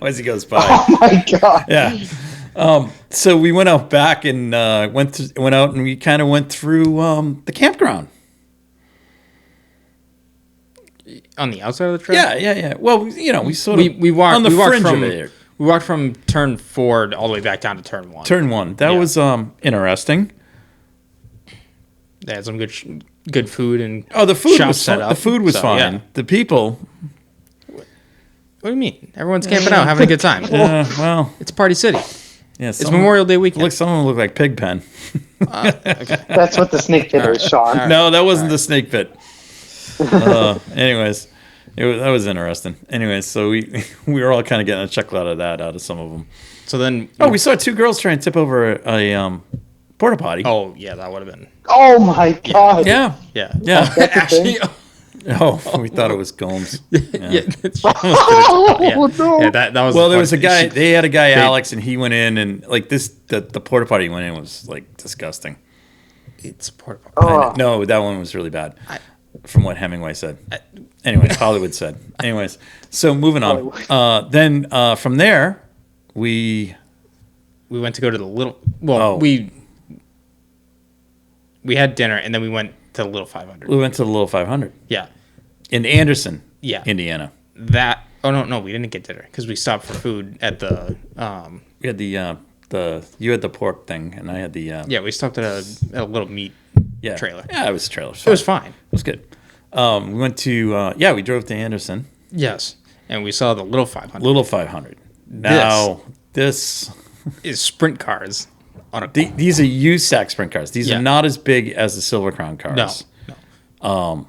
as he goes by. Oh my god! Yeah. So we went out back and went out and we kind of went through the campground. On the outside of the track? Yeah. Well, we sort of we walked on the fringe from of it. We walked from turn 4 all the way back down to turn 1. Turn 1. That was interesting. They had some good food and the food shop was set fine. up. The food was So, fine. yeah. The people. What do you mean? Everyone's camping out, having a good time. Well, It's Party City. yeah. It's Memorial Day weekend. Some of them look like Pigpen. Okay. That's what the snake pit is, Sean. No, that wasn't the snake pit. Anyways, that was interesting. Anyways, so we were all kind of getting a chuckle out of some of them. So then, we saw 2 girls try and tip over a porta potty. oh yeah, that would have been Oh my God. Yeah. yeah. Actually, Actually, we thought it was Gomes. yeah. Oh, no. Yeah, that was. Well, the there was a fun- guy. They had a guy, Alex, and he went in and like this. The porta potty he went in was like disgusting. It's porta potty. Oh. No, that one was really bad. From what Hemingway said. Anyways, Hollywood said. Anyways, so moving on. Then from there, we We went to go to the little. Well, Oh. we had dinner and then we went to the little 500. went to the little 500 Yeah, in Anderson, yeah. Indiana. That. Oh no, we didn't get dinner because we stopped for food at the. We had the you had the pork thing, and I had the Yeah, we stopped at a little meat trailer. Yeah, it was a trailer. It was fine. It was good. We went to we drove to Anderson. Yes, and we saw the little 500. Little 500. Now this Is sprint cars on a. these are USAC sprint cars. These Yeah. are not as big as the Silver Crown cars. No.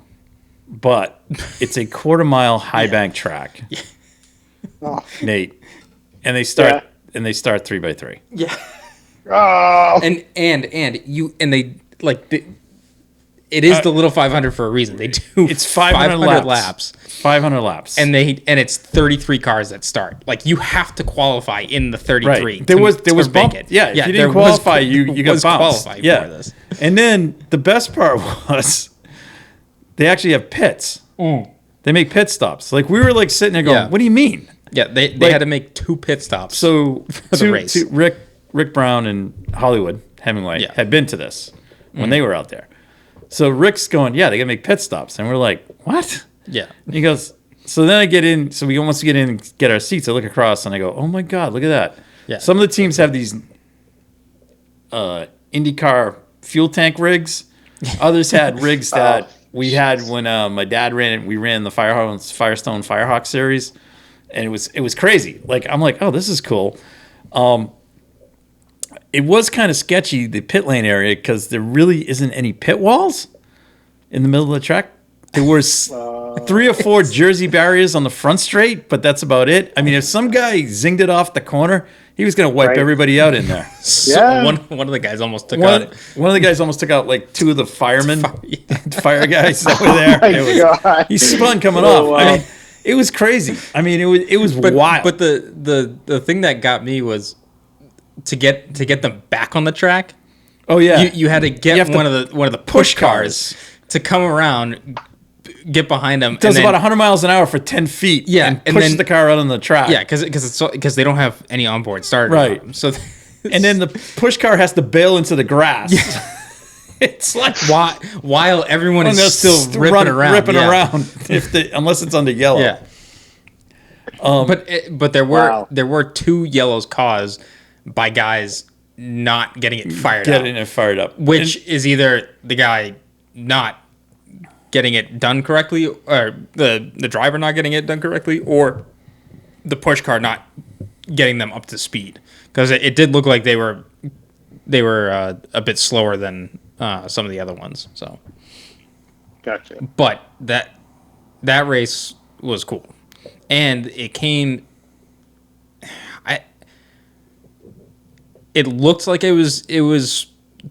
But it's a quarter-mile high bank track, Oh. Nate, and they start Yeah. 3x3. Yeah. Oh. And they like it is the little 500 for a reason. They do It's 500 laps. 500 laps. And it's 33 cars that start. Like you have to qualify in the 33. right. There was make bump. it. Yeah, if you there didn't qualify, you got was bounced. qualify Yeah. for this. And then the best part was they actually have pits. They make pit stops. Like we were like sitting there going, Yeah. "What do you mean?" Yeah, they Like- had to make 2 pit stops. So the race. Rick Brown and Hollywood Hemingway Yeah. had been to this when they were out there. So Rick's going, "Yeah, they got to make pit stops," and we're like, "What?" yeah. And he goes, so then I get in. So we almost get in and get our seats. I look across and I go, "Oh my God, look at that!" Yeah. Some of the teams have these IndyCar fuel tank rigs. Others had rigs that we had when my dad ran it. We ran the Firestone Firehawk series, and it was crazy. Like I'm like, "Oh, this is cool." It was kind of sketchy, the pit lane area, because there really isn't any pit walls in the middle of the track. There was 3 or 4 Jersey barriers on the front straight, but that's about it. I mean, if some guy zinged it off the corner, he was going to wipe Right. everybody out in there. So Yeah. one of the guys almost took One out. of the guys almost took out like 2 of the firemen, Yeah. fire guys that were there. My It was- God. he spun coming Oh, off. I wow. mean, it was crazy. I mean, it was But wild. But the thing that got me was to get them back on the track. oh yeah, You had to get have to one of the push cars to come around, get behind them. does and about then, 100 miles an hour for 10 feet. Yeah, and and pushes then- the car out on the track. yeah, because they don't have any onboard starter. Right. on them. So and then the push car has to bail into the grass. It's like while everyone and they're is still ripping around, yeah. unless it's under yellow. Yeah. But there Wow. were 2 yellows caused by guys not getting it fired up. Getting it fired up. Which is either the guy not getting it done correctly, or the driver not getting it done correctly, or the push car not getting them up to speed. Because it did look like they were a bit slower than some of the other ones. So, Gotcha. but that race was cool, and it came. It looked like it was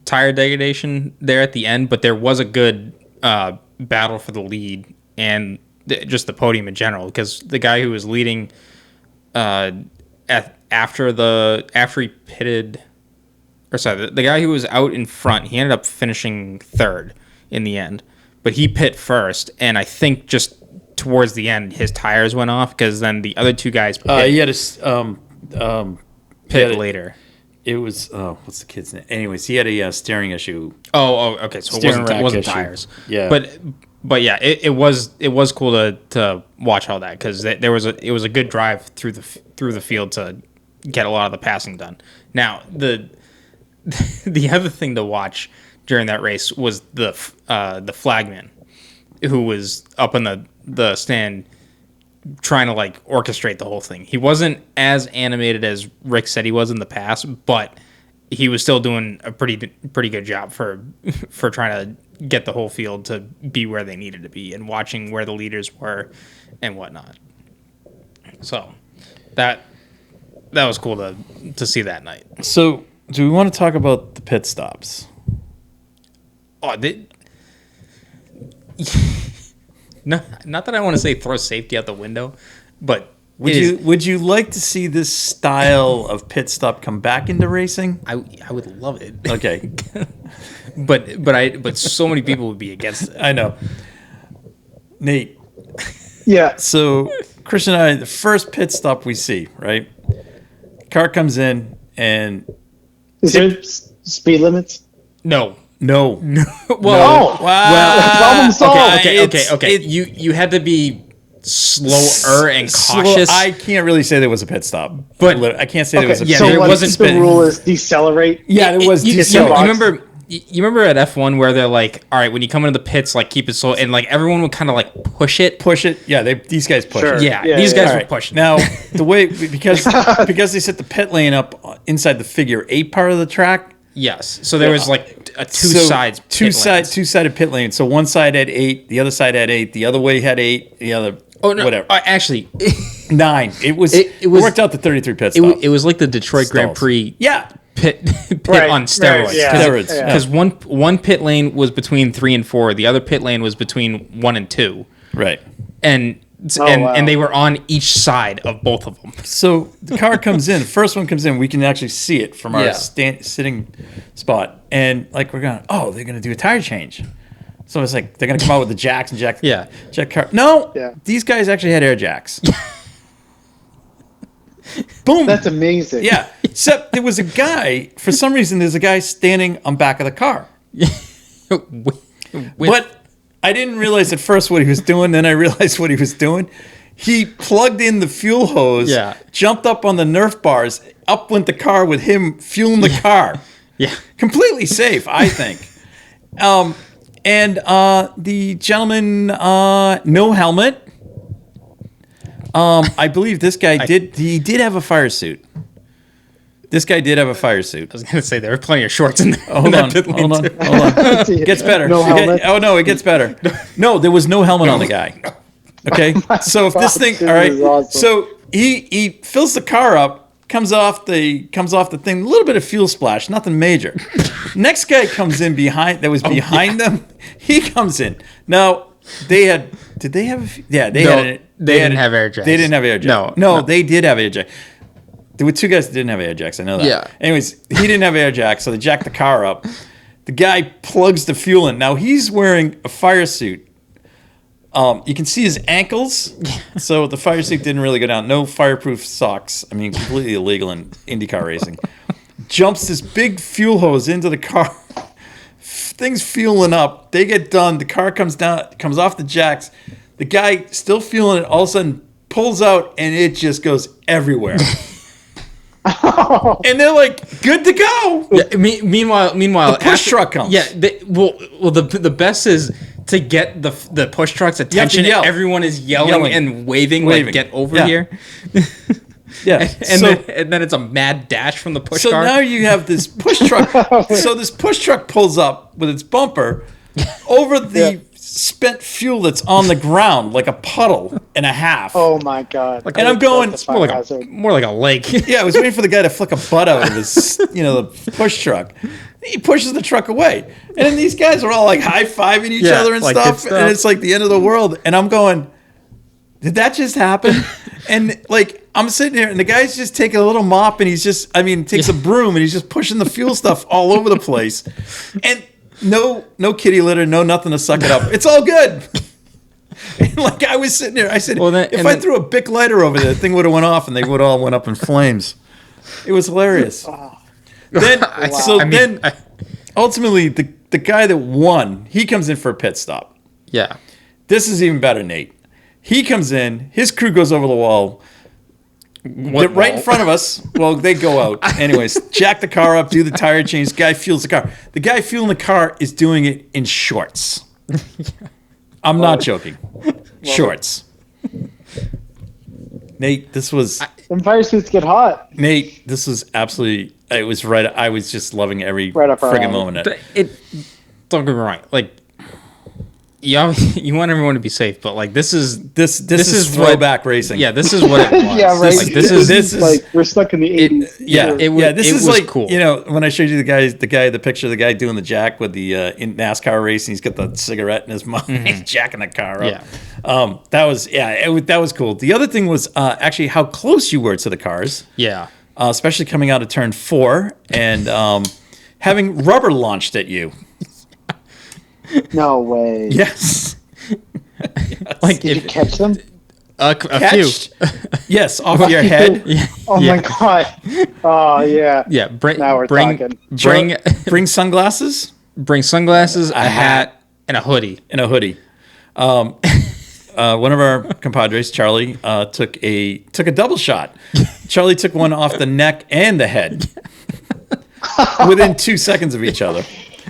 tire degradation there at the end, but there was a good battle for the lead and just the podium in general, because the guy who was leading after he pitted, or sorry, the guy who was out in front, he ended up finishing 3rd in the end, but he pit first, and I think just towards the end his tires went off, because then the other 2 guys he had pit later. It was what's the kid's name? Anyways, he had a steering issue. Oh, okay. So Steering it rack wasn't issue. tires. Yeah. But yeah, it was cool to watch all that, because it was a good drive through the field to get a lot of the passing done. Now, the other thing to watch during that race was the flagman, who was up in the stand trying to like orchestrate the whole thing. He wasn't as animated as Rick said he was in the past, but he was still doing a pretty good job for trying to get the whole field to be where they needed to be and watching where the leaders were and whatnot. So that was cool to see that night. So, do we want to talk about the pit stops? Oh, no, not that I want to say throw safety out the window, but would you like to see this style of pit stop come back into racing? I would love it. Okay, but so many people would be against it. I know. Nate. Yeah. So Christian and I, the first pit stop we see, right? Car comes in and is there speed limits? No. Well, Problem solved. Okay. You had to be slower and cautious. I can't really say there was a pit stop, but I can't say there was a pit yeah, stop. there wasn't. The rule is decelerate. Yeah, there was decelerate. You remember at F1 where they're like, all right, when you come into the pits, like keep it slow, and like everyone would kind of like push it. Yeah, these guys push it. Yeah, these guys would push it. Now the way because they set the pit lane up inside the figure 8 part of the track. Yes, so there was like two-sided pit lane. So one side had 8, the other side had 8, the other way had 8, the other whatever. Actually, 9. It worked out to 33 pit stops. It was like the Detroit Grand Prix. Yeah. Pit on steroids. Because one pit lane was between 3 and 4, the other pit lane was between 1 and 2. Right. And they were on each side of both of them. So the car comes in. The first one comes in. We can actually see it from our sitting spot. And like we're going, oh, they're going to do a tire change. So it's like they're going to come out with the jacks and jack car. No, these guys actually had air jacks. Boom. That's amazing. Yeah. Except there was a guy, for some reason, there's a guy standing on back of the car. But I didn't realize at first what he was doing. Then I realized what he was doing. He plugged in the fuel hose, jumped up on the Nerf bars, up went the car with him fueling the car. Yeah. Completely safe, I think. And the gentleman, no helmet. I believe this guy did have a fire suit. This guy did have a fire suit. I was going to say there were plenty of shorts in there. Hold on. It gets better. No helmet? It gets better. No, there was no helmet on the guy. Okay? So if this thing, all right. Awesome. So he fills the car up, comes off the thing, a little bit of fuel splash, nothing major. Next guy comes in behind them. He comes in. Now, did they have they didn't have air jacks. They didn't have air jacks. No, they did have air jacks. There were 2 guys that didn't have air jacks. I know that. Yeah. Anyways, he didn't have air jacks, so they jacked the car up. The guy plugs the fuel in. Now, he's wearing a fire suit. You can see his ankles, so the fire suit didn't really go down. No fireproof socks. I mean, completely illegal in IndyCar racing. Jumps this big fuel hose into the car. Things fueling up. They get done. The car comes off the jacks. The guy still fueling it. All of a sudden, pulls out, and it just goes everywhere. And they're like, good to go. Yeah, meanwhile, the push truck comes. Yeah. The best is to get the push truck's attention. Everyone is yelling and waving. Like, get over here. Yeah. And then it's a mad dash from the push car. So now you have this push truck. So this push truck pulls up with its bumper over the spent fuel that's on the ground like a puddle and a half. Oh my God. And I'm going, it's more like a lake. Yeah, I was waiting for the guy to flick a butt out of his, the push truck. He pushes the truck away. And then these guys are all like high-fiving each other and stuff. And it's like the end of the world. And I'm going, did that just happen? And like, I'm sitting here and the guy's just taking a little mop and takes a broom and he's just pushing the fuel stuff all over the place. And no kitty litter, no nothing to suck it up. It's all good. And like I was sitting there, I said, if I threw a Bic lighter over there, the thing would have went off and they would all went up in flames. It was hilarious. Then ultimately the guy that won, he comes in for a pit stop. Yeah. This is even better, Nate. He comes in, his crew goes over the wall. They're right in front of us. Well, they go out. Anyways, jack the car up, do the tire change. Guy fuels the car. The guy fueling the car is doing it in shorts. I'm not joking. Shorts. Nate, this was... Them fire suits get hot. Nate, this was absolutely... It was right... I was just loving every Right up our friggin' alley. moment. Don't get me wrong. Like, you want everyone to be safe, but like this is throwback racing. Yeah, this is what it was. Yeah, right. Like, this is like we're stuck in the 80s. This is was like cool. When I showed you the picture of the guy doing the jack with the in NASCAR race, and he's got the cigarette in his mouth, he's jacking the car up. Yeah. That was cool. The other thing was actually how close you were to the cars. Yeah. Especially coming out of turn 4 and having rubber launched at you. No way. Yes. Like Did you catch them? a Catched? few. Yes, off your head. Oh my god. Oh yeah. Yeah. Now we're talking. Bring sunglasses Bring sunglasses, a hat, and a hoodie. and a hoodie. One of our compadres, Charlie, took a double shot. Charlie took one off the neck and the head within 2 seconds of each other.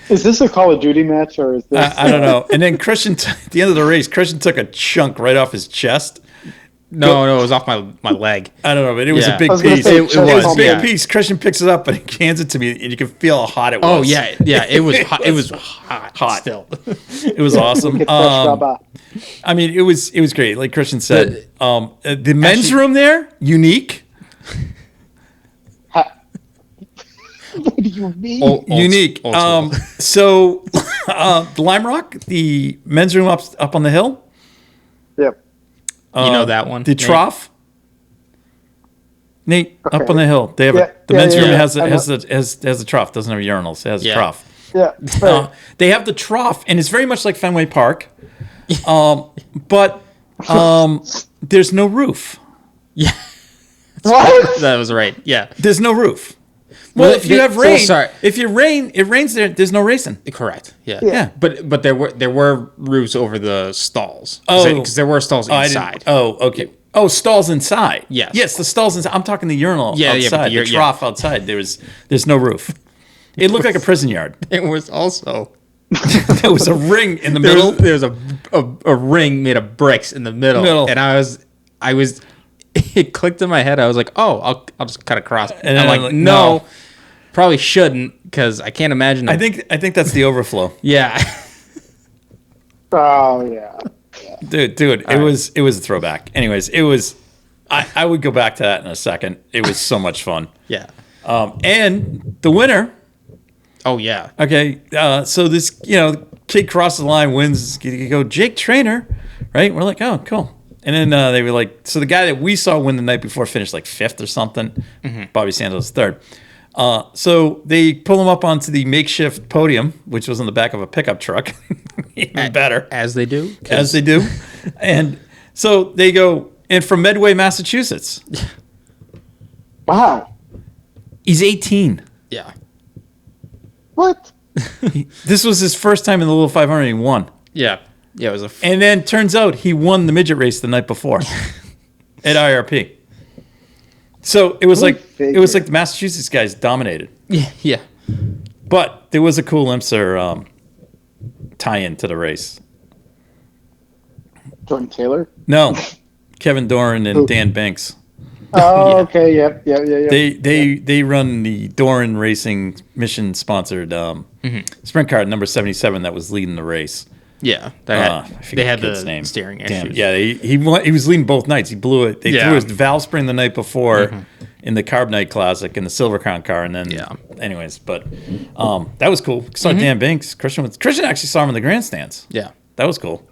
Is this a Call of Duty match or is this? I don't know. And then Christian, at the end of the race, Christian took a chunk right off his chest. No, it was off my leg. I don't know, but it was a big I was gonna piece. say, It was Charlie's a big yeah. piece. Christian picks it up and he hands it to me, and you can feel how hot it was. Oh yeah. It was hot. It was hot. Hot. Still. It was awesome. Get fresh rubber. I mean, it was great. Like Christian said, the men's room there, unique. What do you mean? Unique. old school. So, the Lime Rock, the men's room up on the hill. Yep. You know that one. The Nate? trough. Nate, up Okay. on the hill. They have Yeah, the yeah, men's yeah, room yeah. has I a trough. Doesn't have urinals. It has a Yeah. trough. Yeah. Right. They have the trough, and it's very much like Fenway Park, but there's no roof. Yeah. What? That was right. Yeah. There's no roof. Well, if you have so rain, sorry. if it rains there. There's no racing. Correct. Yeah. Yeah. But there were roofs over the stalls. Oh. Because there were stalls Oh, I inside. didn't- oh, okay. Oh, stalls inside. Yes. Yes, the stalls inside. I'm talking the urinal Yeah, yeah, but outside, the the trough outside. There's no roof. It looked like a prison yard. It was also There was a ring in the there middle. was, there was a ring made of bricks in the middle. And I was it clicked in my head. I was like, oh, I'll just cut across. And I'm like, no, probably shouldn't, because I can't imagine. I think that's the overflow. Yeah. Oh yeah. Dude, it was a throwback. Anyways, it was I would go back to that in a second. It was so much fun. Yeah. And the winner, Oh yeah. okay, so this, kid crosses the line, wins, you go, Jake Trainer, right? We're like, oh, cool. And then they were like, so the guy that we saw win the night before finished like 5th or something. Bobby Santos 3rd. So they pull him up onto the makeshift podium, which was on the back of a pickup truck. Even better. As they do. As they do. And so they go, and from Medway, Massachusetts. Wow. He's 18. Yeah. What? This was his first time in the Little 500. He won. Yeah. Yeah. It was And then turns out he won the midget race the night before at IRP. So it was like the Massachusetts guys dominated. yeah. Yeah. But there was a cool IMSA tie-in to the race. Jordan Taylor? No, Kevin Doran and Dan Banks. Oh, okay. Yep. They run the Doran Racing mission sponsored sprint car number 77 that was leading the race. Yeah. I They forget had kid's the name. steering Damn, issues. yeah, he was leading both nights. He blew it. They threw his valve spring the night before in the Carb Night Classic in the Silver Crown car, and then anyways, but that was cool. Saw Dan Banks. Christian actually saw him in the grandstands. Yeah. That was cool.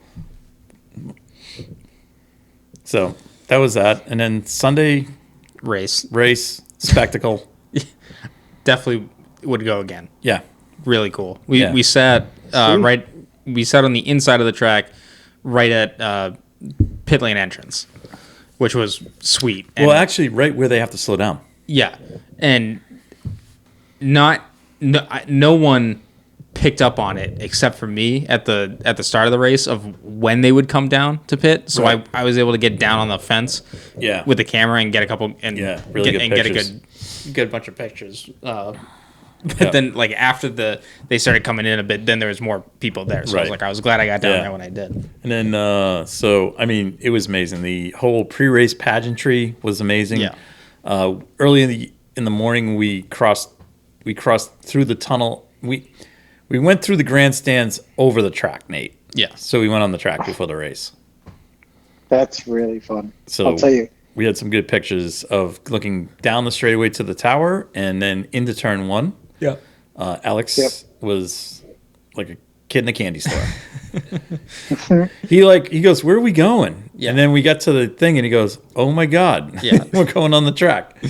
So that was that, and then Sunday Race. spectacle. Definitely would go again. Yeah, Really cool. We Yeah. we sat right. We sat on the inside of the track, right at pit lane entrance, which was sweet. And well, actually, right where they have to slow down. yeah, and no one picked up on it except for me at the start of the race of when they would come down to pit. So Right. I was able to get down on the fence Yeah. with the camera and get a couple and really good get a pictures. good bunch of pictures. But Yep. then like after they started coming in a bit, then there was more people there. So Right. I was glad I got down Yeah. there when I did. And then, so I mean, it was amazing. The whole pre-race pageantry was amazing. Yeah. Early in the morning, we crossed through the tunnel. We went through the grandstands over the track, Nate. Yeah. So we went on the track before the race. That's really fun. So I'll tell you. we had some good pictures of looking down the straightaway to the tower and then into turn 1. Yeah. Alex Yep. was like a kid in a candy store. He goes, "Where are we going?" Yeah. And then we got to the thing and he goes, "Oh my God, Yeah. we're going on the track."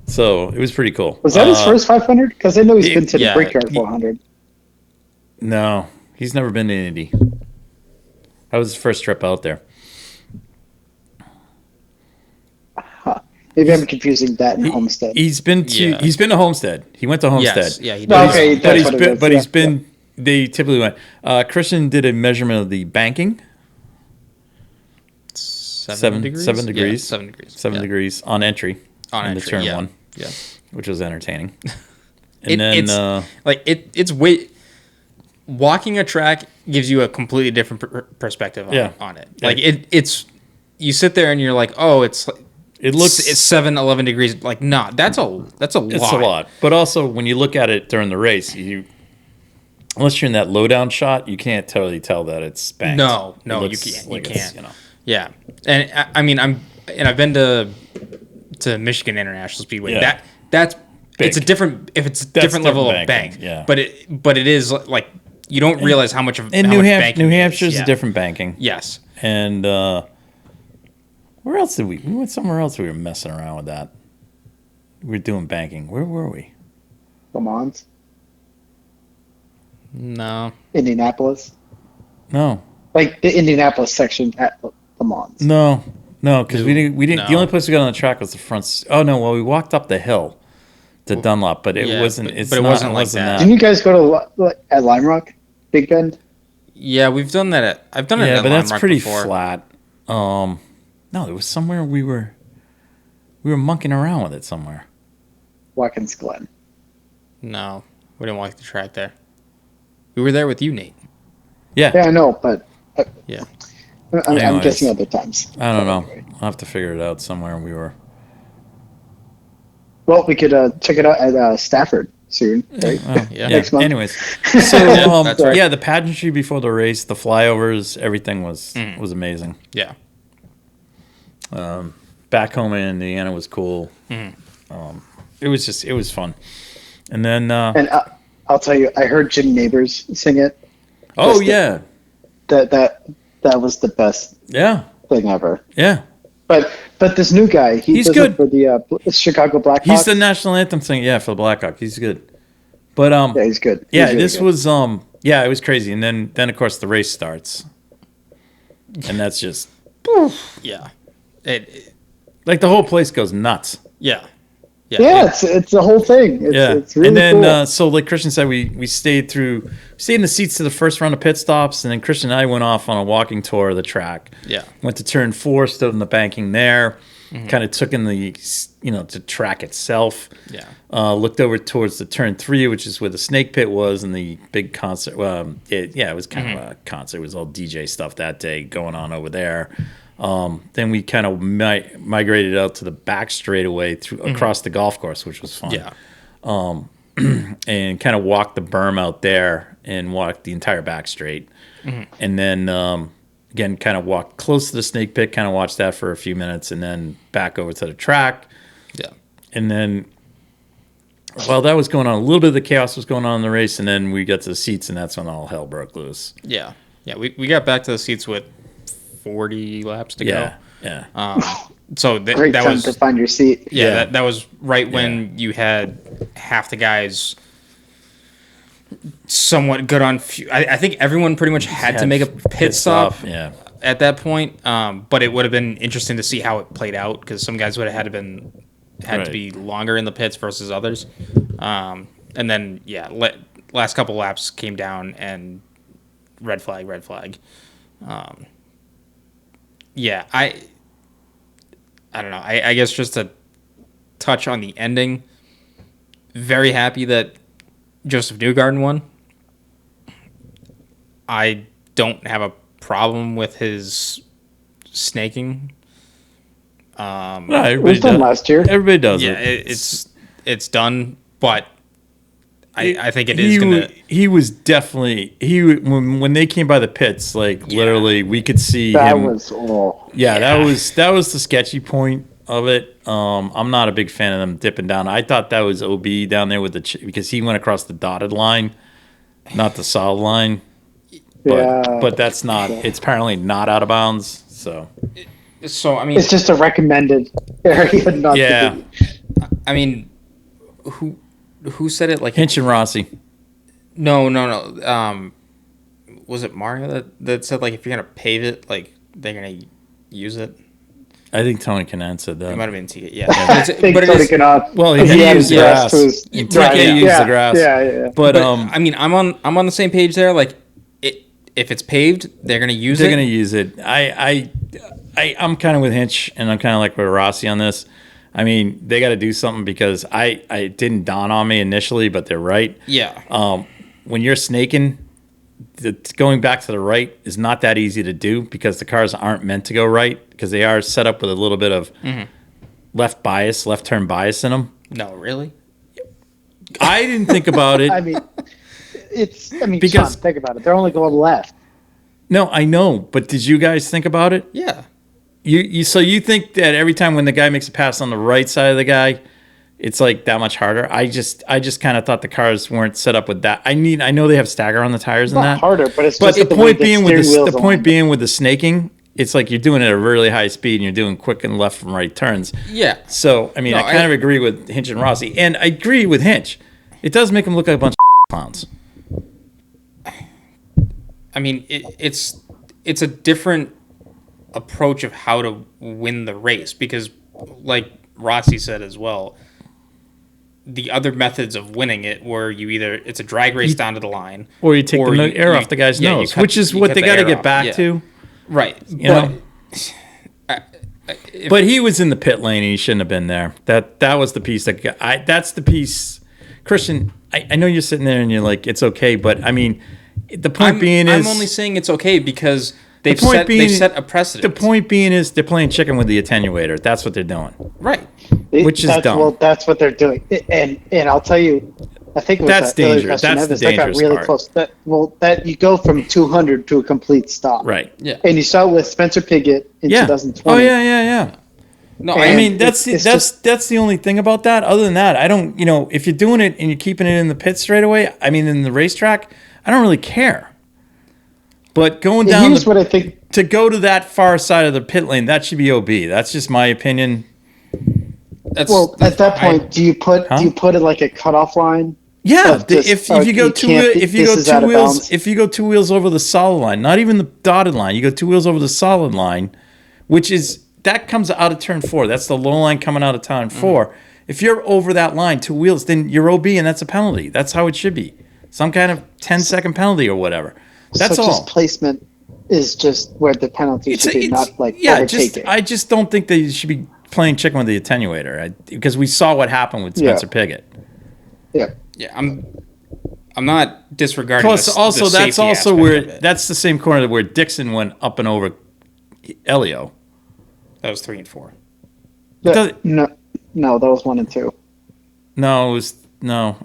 So it was pretty cool. Was that his first 500? Because I know he's been to the yeah, Brickyard 400. No, he's never been to Indy. That was his first trip out there. Maybe I'm confusing that and Homestead. He's been to Yeah. Homestead. He went to Homestead. Yes. Yeah. He did. No, okay, But that's he's what it been. is. But Yeah, he's been. They typically went. Christian did a measurement of the banking. 7 degrees. 7 degrees. Yeah, 7 degrees. 7 Yeah. degrees on entry. On into entry, turn yeah. 1, Yeah. which was entertaining. And then It's way walking a track gives you a completely different perspective on it. Yeah. Like it's you sit there and you're like, oh, it's it looks. it's 11 degrees. Like, nah, that's a lot. It's a lot. But also, when you look at it during the race, unless you're in that low-down shot, you can't totally tell that it's banked. No, It you looks can't. like You it's, can't. Yeah, and I mean, I've been to Michigan International Speedway. Yeah. That's Big. it's a different That's different level of banking, bank. yeah. But it is like you don't realize how much of And how New much Hampshire, banking New it is. Hampshire's Yeah. a different banking. Yes. And where else did we went somewhere else we were messing around with that. We were doing banking. Where were we? Le Mans, No. Indianapolis. No. Like the Indianapolis section at Le Mans. No, because we didn't. No. The only place we got on the track was the front. Oh no, well we walked up the hill to Dunlop, but it Yeah, wasn't. but- It's but it not, wasn't like that. Didn't you guys go to at Lime Rock, Big Bend? Yeah, we've done that. I've done it. Yeah, at but Lime that's Rock pretty before. flat. No, there was somewhere we were monkeying around with it somewhere. Watkins Glen. No, we didn't walk the track there. We were there with you, Nate. Yeah, I know, but Yeah. I'm Anyways. guessing other times. I don't know. I'll have to figure it out somewhere. We were. Well, we could check it out at Stafford soon, right? Well, Yeah. Next month. Anyways, so that's right. yeah, the pageantry before the race, the flyovers, everything was amazing. Yeah. Back home in Indiana was cool. It was fun. And then And I'll tell you, I heard Jim Neighbors sing it. oh That's yeah, That was the best yeah, thing ever. yeah. But this new guy, He's does good. it for the Chicago Blackhawks. He's the national anthem singer. Yeah, for the Blackhawk, he's good. But Yeah, he's good. yeah, He's really this good. was it was crazy. And then of course the race starts, and that's just Yeah. like the whole place goes nuts. Yeah. Yeah, it's the whole thing. It's really and then cool. so like Christian said, we stayed in the seats to the first round of pit stops, and then Christian and I went off on a walking tour of the track. Yeah. Went to turn 4, stood in the banking there, kind of took in the the track itself. Yeah. Looked over towards the turn 3, which is where the snake pit was, and the big concert. It was kind of a concert. It was all DJ stuff that day going on over there. Then we kind of migrated out to the back straightaway across the golf course, which was fun. Yeah. And kind of walked the berm out there and walked the entire back straight. And then again, kind of walked close to the snake pit, kind of watched that for a few minutes, and then back over to the track. Yeah. And then while that was going on, a little bit of the chaos was going on in the race, and then we got to the seats, and that's when all hell broke loose. Yeah. Yeah. We got back to the seats with 40 laps to Yeah. go. So Great that time was to find your seat. yeah. That was right when you had half the guys somewhat good on. I think everyone pretty much had to make a pit stop. Yeah. At that point, but it would have been interesting to see how it played out because some guys would have had to Right. be longer in the pits versus others, and then last couple laps came down and red flag. Yeah, I don't know. I guess just to touch on the ending, very happy that Joseph Newgarden won. I don't have a problem with his snaking. No, everybody It was done does. last year. Everybody does Yeah, it. it's done, but I think it is gonna. He was definitely when they came by the pits, like literally, we could see That him. was all. Yeah, that was the sketchy point of it. I'm not a big fan of them dipping down. I thought that was OB down there with because he went across the dotted line, not the solid line. But that's not. It's apparently not out of bounds. So I mean, It's just a recommended area not yeah, to be. I mean, who said it? Like Hinch and Rossi. No. Was it Mario that said like if you're gonna pave it, like they're gonna use it? I think Tony Kanaan said It that. might have been TK. Yeah, I think but it Tony is. cannot. Well, because he had used his the grass grass. to his He driving. used the grass. Yeah. But I mean, I'm on the same page there. Like, if it's paved, they're gonna use they're it. gonna use it. I'm kind of with Hinch, and I'm kind of like with Rossi on this. I mean, they got to do something because it didn't dawn on me initially, but they're right. Yeah. When you're snaking, going back to the right is not that easy to do because the cars aren't meant to go right because they are set up with a little bit of left turn bias in them. No, really. I didn't think about it. I mean, Because- Sean, think about it. They're only going left. No, I know, but did you guys think about it? Yeah. So you think that every time when the guy makes a pass on the right side of the guy, it's like that much harder? I just kind of thought the cars weren't set up with that. I know they have stagger on the tires and Not that. harder, but it's But just the the way point being steering with wheels the are point lined being with the snaking, it's like you're doing it at a really high speed and you're doing quick and left and right turns. Yeah. So I mean, No, I kind of agree with Hinch and Rossi, and I agree with Hinch. It does make them look like a bunch of clowns. I mean, it's a different approach of how to win the race because, like Rossi said as well, the other methods of winning it were it's a drag race down to the line, Or you take the air off the guy's nose, which is what they got to get back to. Right. You know? But he was in the pit lane and he shouldn't have been there. That was the piece that's the piece. Christian, I know you're sitting there and you're like, it's okay, but I mean, the point being is... I'm only saying it's okay because they've set a precedent. The point being is they're playing chicken with the attenuator. That's what they're doing. Right. Which is dumb. Well, that's what they're doing. And I'll tell you, I think it was That's dangerous. That's the that got dangerous really part. close. That you go from 200 to a complete stop. Right. Yeah. And you saw it with Spencer Pigot in Yeah. 2020. Oh, yeah. No, I And mean, that's the only thing about that. Other than that, I don't, if you're doing it and you're keeping it in the pit straight away, I mean, in the racetrack, I don't really care. But going down Here's what I think. to go to that far side of the pit lane, that should be OB. That's just my opinion. At that point, do you put it like a cutoff line? Yeah, Of just, if you go if you go two wheels over the solid line, not even the dotted line, you go two wheels over the solid line, that comes out of turn 4. That's the low line coming out of turn 4. If you're over that line, two wheels, then you're OB and that's a penalty. That's how it should be. Some kind of 10-second penalty or whatever. That's all. Just placement is just where the penalty should be, not like overtaking. I just don't think they should be playing chicken with the attenuator because we saw what happened with Spencer Pigot. Yeah. Yeah, I'm not disregarding. Plus, the that's safety also aspect where of it. that's the same corner where Dixon went up and over Elio. That was 3 and 4. No, that was 1 and 2. No,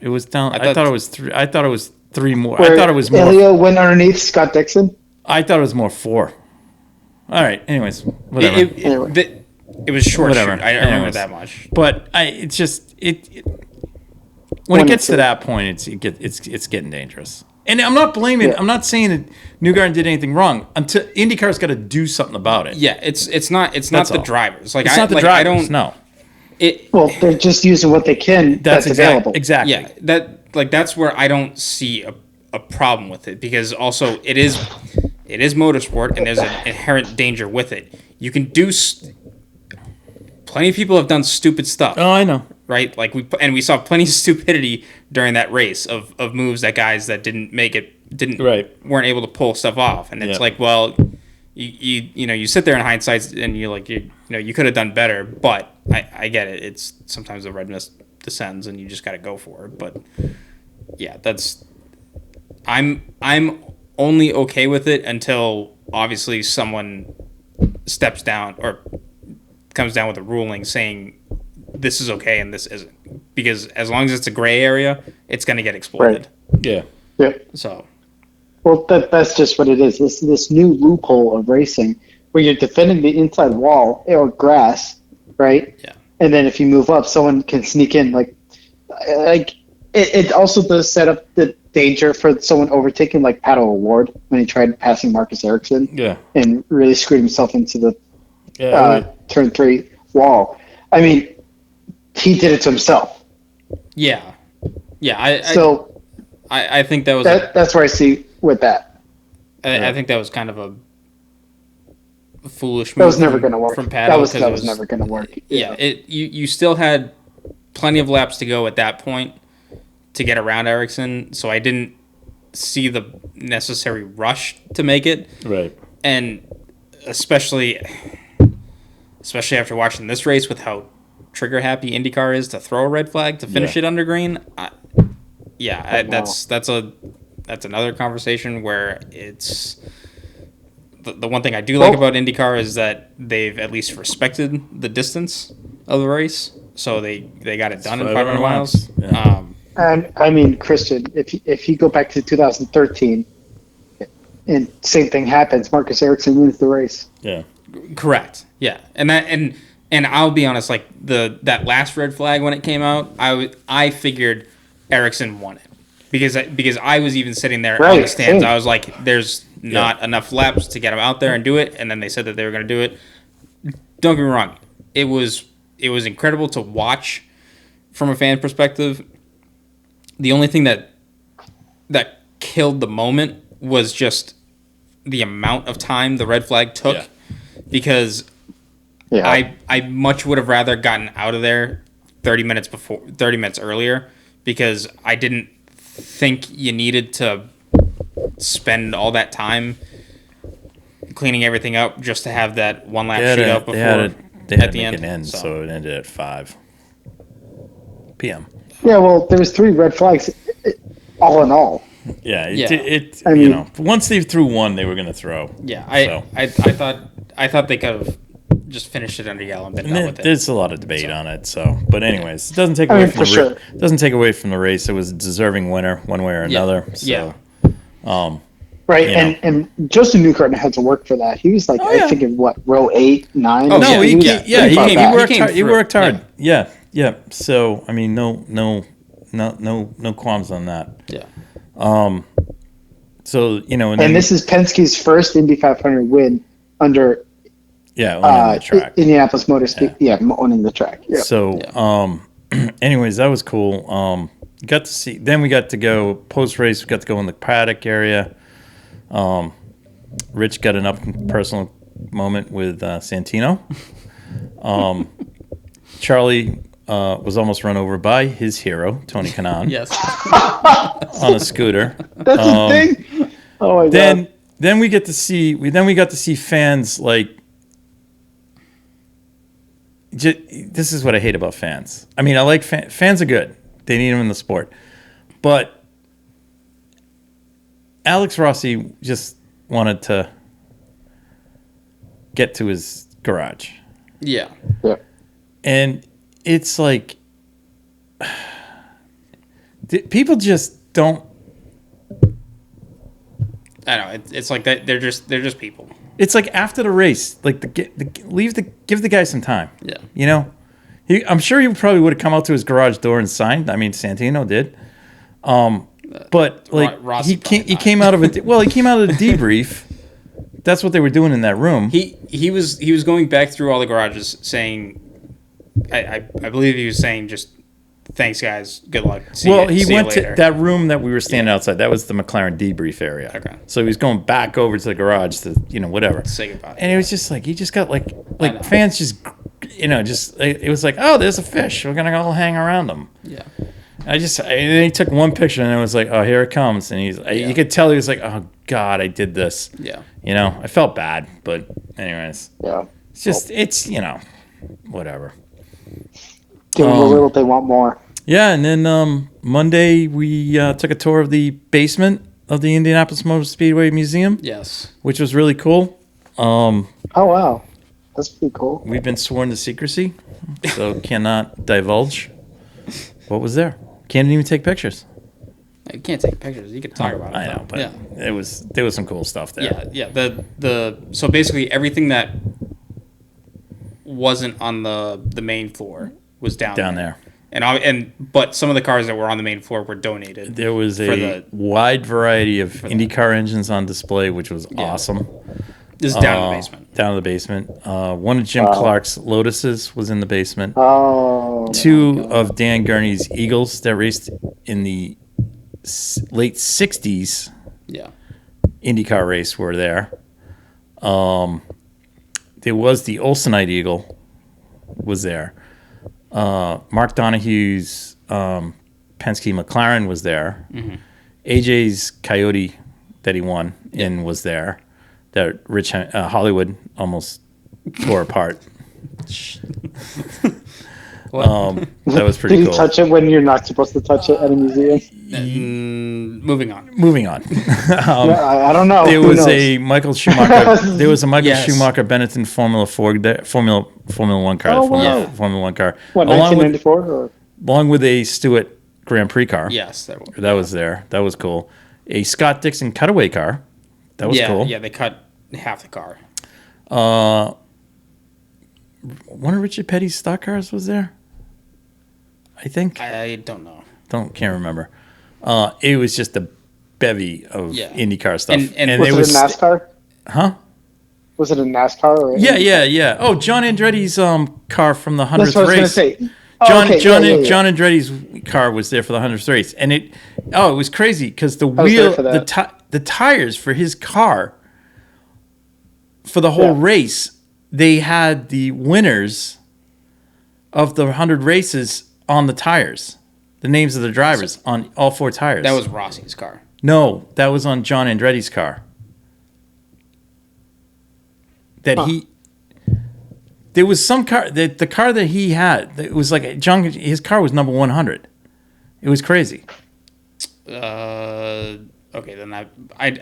it was down. I thought it was 3. I thought it was 3 more. Where I thought it was more. Elio went underneath Scott Dixon. I thought it was more 4. All right. Anyways, whatever. It was short. Whatever. Shoot. I remember Anyways. that much. But it's just when it gets to that point, it's getting dangerous. And I'm not blaming. I'm not saying that Newgarden did anything wrong. Until IndyCar's got to do something about it. Yeah, it's not That's the all. drivers. It's not the drivers. No. Well, they're just using what they can. That's available. Exactly. Yeah, that's where I don't see a problem with it because also it is motorsport and there's an inherent danger with it. You can do. Plenty of people have done stupid stuff. Oh, I know. right? Like we saw plenty of stupidity during that race of moves that guys that didn't make it weren't able to pull stuff off, and it's like, well, you sit there in hindsight and you're like, you could have done better, but I get it. It's sometimes the red mist descends and you just got to go for it. But yeah, I'm only okay with it until obviously someone steps down or comes down with a ruling saying this is okay and this isn't, because as long as it's a gray area, it's going to get exploited. Yeah. So, well, that's just what it is. This new loophole of racing where you're defending the inside wall or grass, right? Yeah. And then if you move up, someone can sneak in. Like it also does set up the danger for someone overtaking, like Pato O'Ward when he tried passing Marcus Ericsson. Yeah. And really screwed himself into the turn 3 wall. I mean, he did it to himself. Yeah. I think that was that's where I see with that. I think that was kind of a foolish move. That was never going to work. From Pato, that was never going to work. Yeah, you still had plenty of laps to go at that point to get around Ericsson, so I didn't see the necessary rush to make it. Right. And especially after watching this race with how trigger happy IndyCar is to throw a red flag to finish it under green. That's another conversation where it's the one thing I do like about IndyCar is that they've at least respected the distance of the race, so they got it done in 500 miles. Yeah. And I mean, Christian, if you go back to 2013, and same thing happens, Marcus Ericsson wins the race. Yeah. Correct. Yeah, and I'll be honest, like that last red flag when it came out, I figured Ericsson won it because I was even sitting there on the stands. I was like, there's not enough laps to get him out there and do it, and then they said that they were going to do it. Don't get me wrong, it was incredible to watch from a fan perspective. The only thing that killed the moment was just the amount of time the red flag took, because I much would have rather gotten out of there 30 minutes earlier, because I didn't think you needed to spend all that time cleaning everything up just to have that one lap sheet up before at the end. So it ended at 5 p.m. Yeah, well, there was 3 red flags, all in all. Yeah, I mean, once they threw one, they were going to throw. Yeah, I thought they could have just finished it under yellow and been done with it. There's a lot of debate on it. So, but anyways, it doesn't take away from the race. Doesn't take away from the race. It was a deserving winner, one way or another. So, right, and Justin Newgarden had to work for that. He was like, I think in row 8, 9. Oh no, he worked hard. Yeah. So I mean, no qualms on that. Yeah. So and this is Penske's first Indy 500 win under owning the track. Indianapolis Motorsports, owning the track. Yeah. So anyways, that was cool. Got to see. Then we got to go post race. We got to go in the paddock area. Rich got an up personal moment with Santino. Charlie was almost run over by his hero, Tony Kanaan. Yes. On a scooter. That's a thing. Oh my god. Then we got to see fans like. This is what I hate about fans. I mean, I like fans are good. They need them in the sport, but Alex Rossi just wanted to get to his garage. Yeah. And it's like people just don't. I know it's like that. They're just people. It's like after the race, like give the guy some time. Yeah. I'm sure he probably would have come out to his garage door and signed. I mean, Santino did. But like he came out of it. Well, he came out of the debrief. That's what they were doing in that room. He was going back through all the garages saying, I believe he was saying just, thanks guys, good luck. He went to that room that we were standing outside. That was the McLaren debrief area. Okay. So he was going back over to the garage to whatever. Say goodbye. And it was just like he just got like fans just it was like, oh, there's a fish. We're gonna go hang around them. Yeah. And he took one picture and it was like, oh, here it comes. And you could tell he was like, oh God, I did this. Yeah. I felt bad, but anyways, Yeah. it's just whatever. Give them a little, they want more. Yeah, and then Monday we took a tour of the basement of the Indianapolis Motor Speedway Museum. Yes. Which was really cool. Oh wow, that's pretty cool. We've been sworn to secrecy, so cannot divulge what was there. Can't even take pictures. You can't take pictures. You can talk about it. I know, but there was some cool stuff there. Yeah. So basically everything that wasn't on the main floor was down there. But some of the cars that were on the main floor were donated. There was a wide variety of IndyCar engines on display, which was awesome. This is down in the basement. Down in the basement. One of Jim Clark's Lotuses was in the basement. Oh. Two of Dan Gurney's Eagles that raced in the late 60s IndyCar race were there. There was the Olsenite Eagle was there. Mark Donahue's Penske McLaren was there. Mm-hmm. AJ's Coyote that he won in was there. That Rich Hollywood almost tore apart. That was pretty cool. Did you touch it when you're not supposed to touch it at a museum? Moving on. I don't know. There was a Michael Schumacher. There was a Michael Schumacher Benetton Formula 1 car. Formula 1 car. What, 1994? Along with a Stewart Grand Prix car. Yes, that was there. That was cool. A Scott Dixon cutaway car. That was cool. Yeah, they cut half the car. One of Richard Petty's stock cars was there, I think. I don't know. Can't remember. It was just a bevy of IndyCar stuff. And was it a NASCAR? Huh? Was it a NASCAR? Or yeah. Oh, John Andretti's car from the 100th race. That's what I was going to say. John Andretti's car was there for the 100th race, and it was crazy because the wheel, the tires for his car for the whole race, they had the winners of the 100 races on the tires, the names of the drivers on all four tires. That was Rossi's car. No, that was on John Andretti's car. There was some car the car that he had. It was like his car was number 100. It was crazy. Okay, then I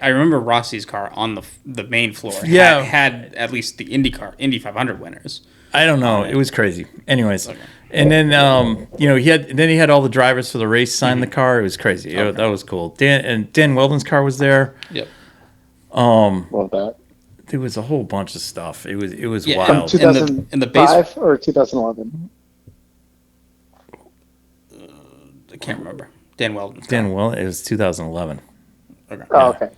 remember Rossi's car on the main floor. Yeah, had at least the Indy 500 winners. I don't know. It was crazy. Anyways, and then he had all the drivers for the race sign the car. It was crazy. That was cool. Dan Weldon's car was there. Yep. Love that. There was a whole bunch of stuff. It was wild. 2005 in the base or 2011. I can't remember. Dan Weldon. It was 2011. Okay. Oh, okay.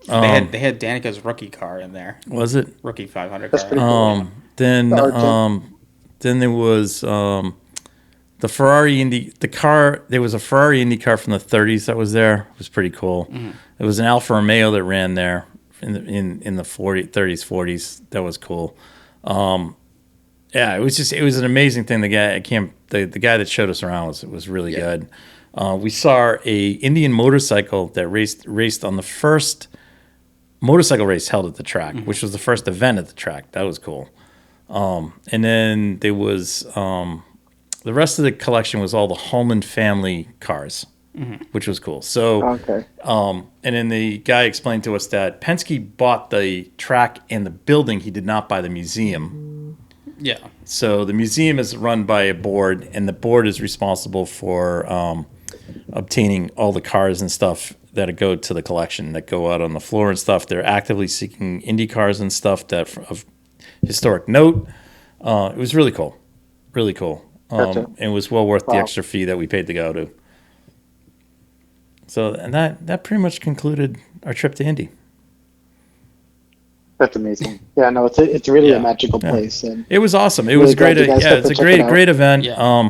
They had Danica's rookie car in there. Was it rookie 500 That's car? pretty cool. Then there was the Ferrari Indy. There was a Ferrari Indy car from the 30s that was there. It was pretty cool. Mm-hmm. There was an Alfa Romeo that ran there in the 30s, 40s. That was cool. It was an amazing thing. The guy that showed us around was really good. We saw a Indian motorcycle that raced on the first motorcycle race held at the track, which was the first event at the track. That was cool. And then there was the rest of the collection was all the Holman family cars, which was cool. So, and then the guy explained to us that Penske bought the track and the building. He did not buy the museum. Yeah. So the museum is run by a board, and the board is responsible for obtaining all the cars and stuff that go to the collection, that go out on the floor and stuff. They're actively seeking Indy cars and stuff that of historic note. It was really cool. Really cool. And it was well worth the extra fee that we paid to go to. So, and that pretty much concluded our trip to Indy. That's amazing. Yeah, no, it's really a magical place. And it was awesome. It really was great. It's a great event. Yeah.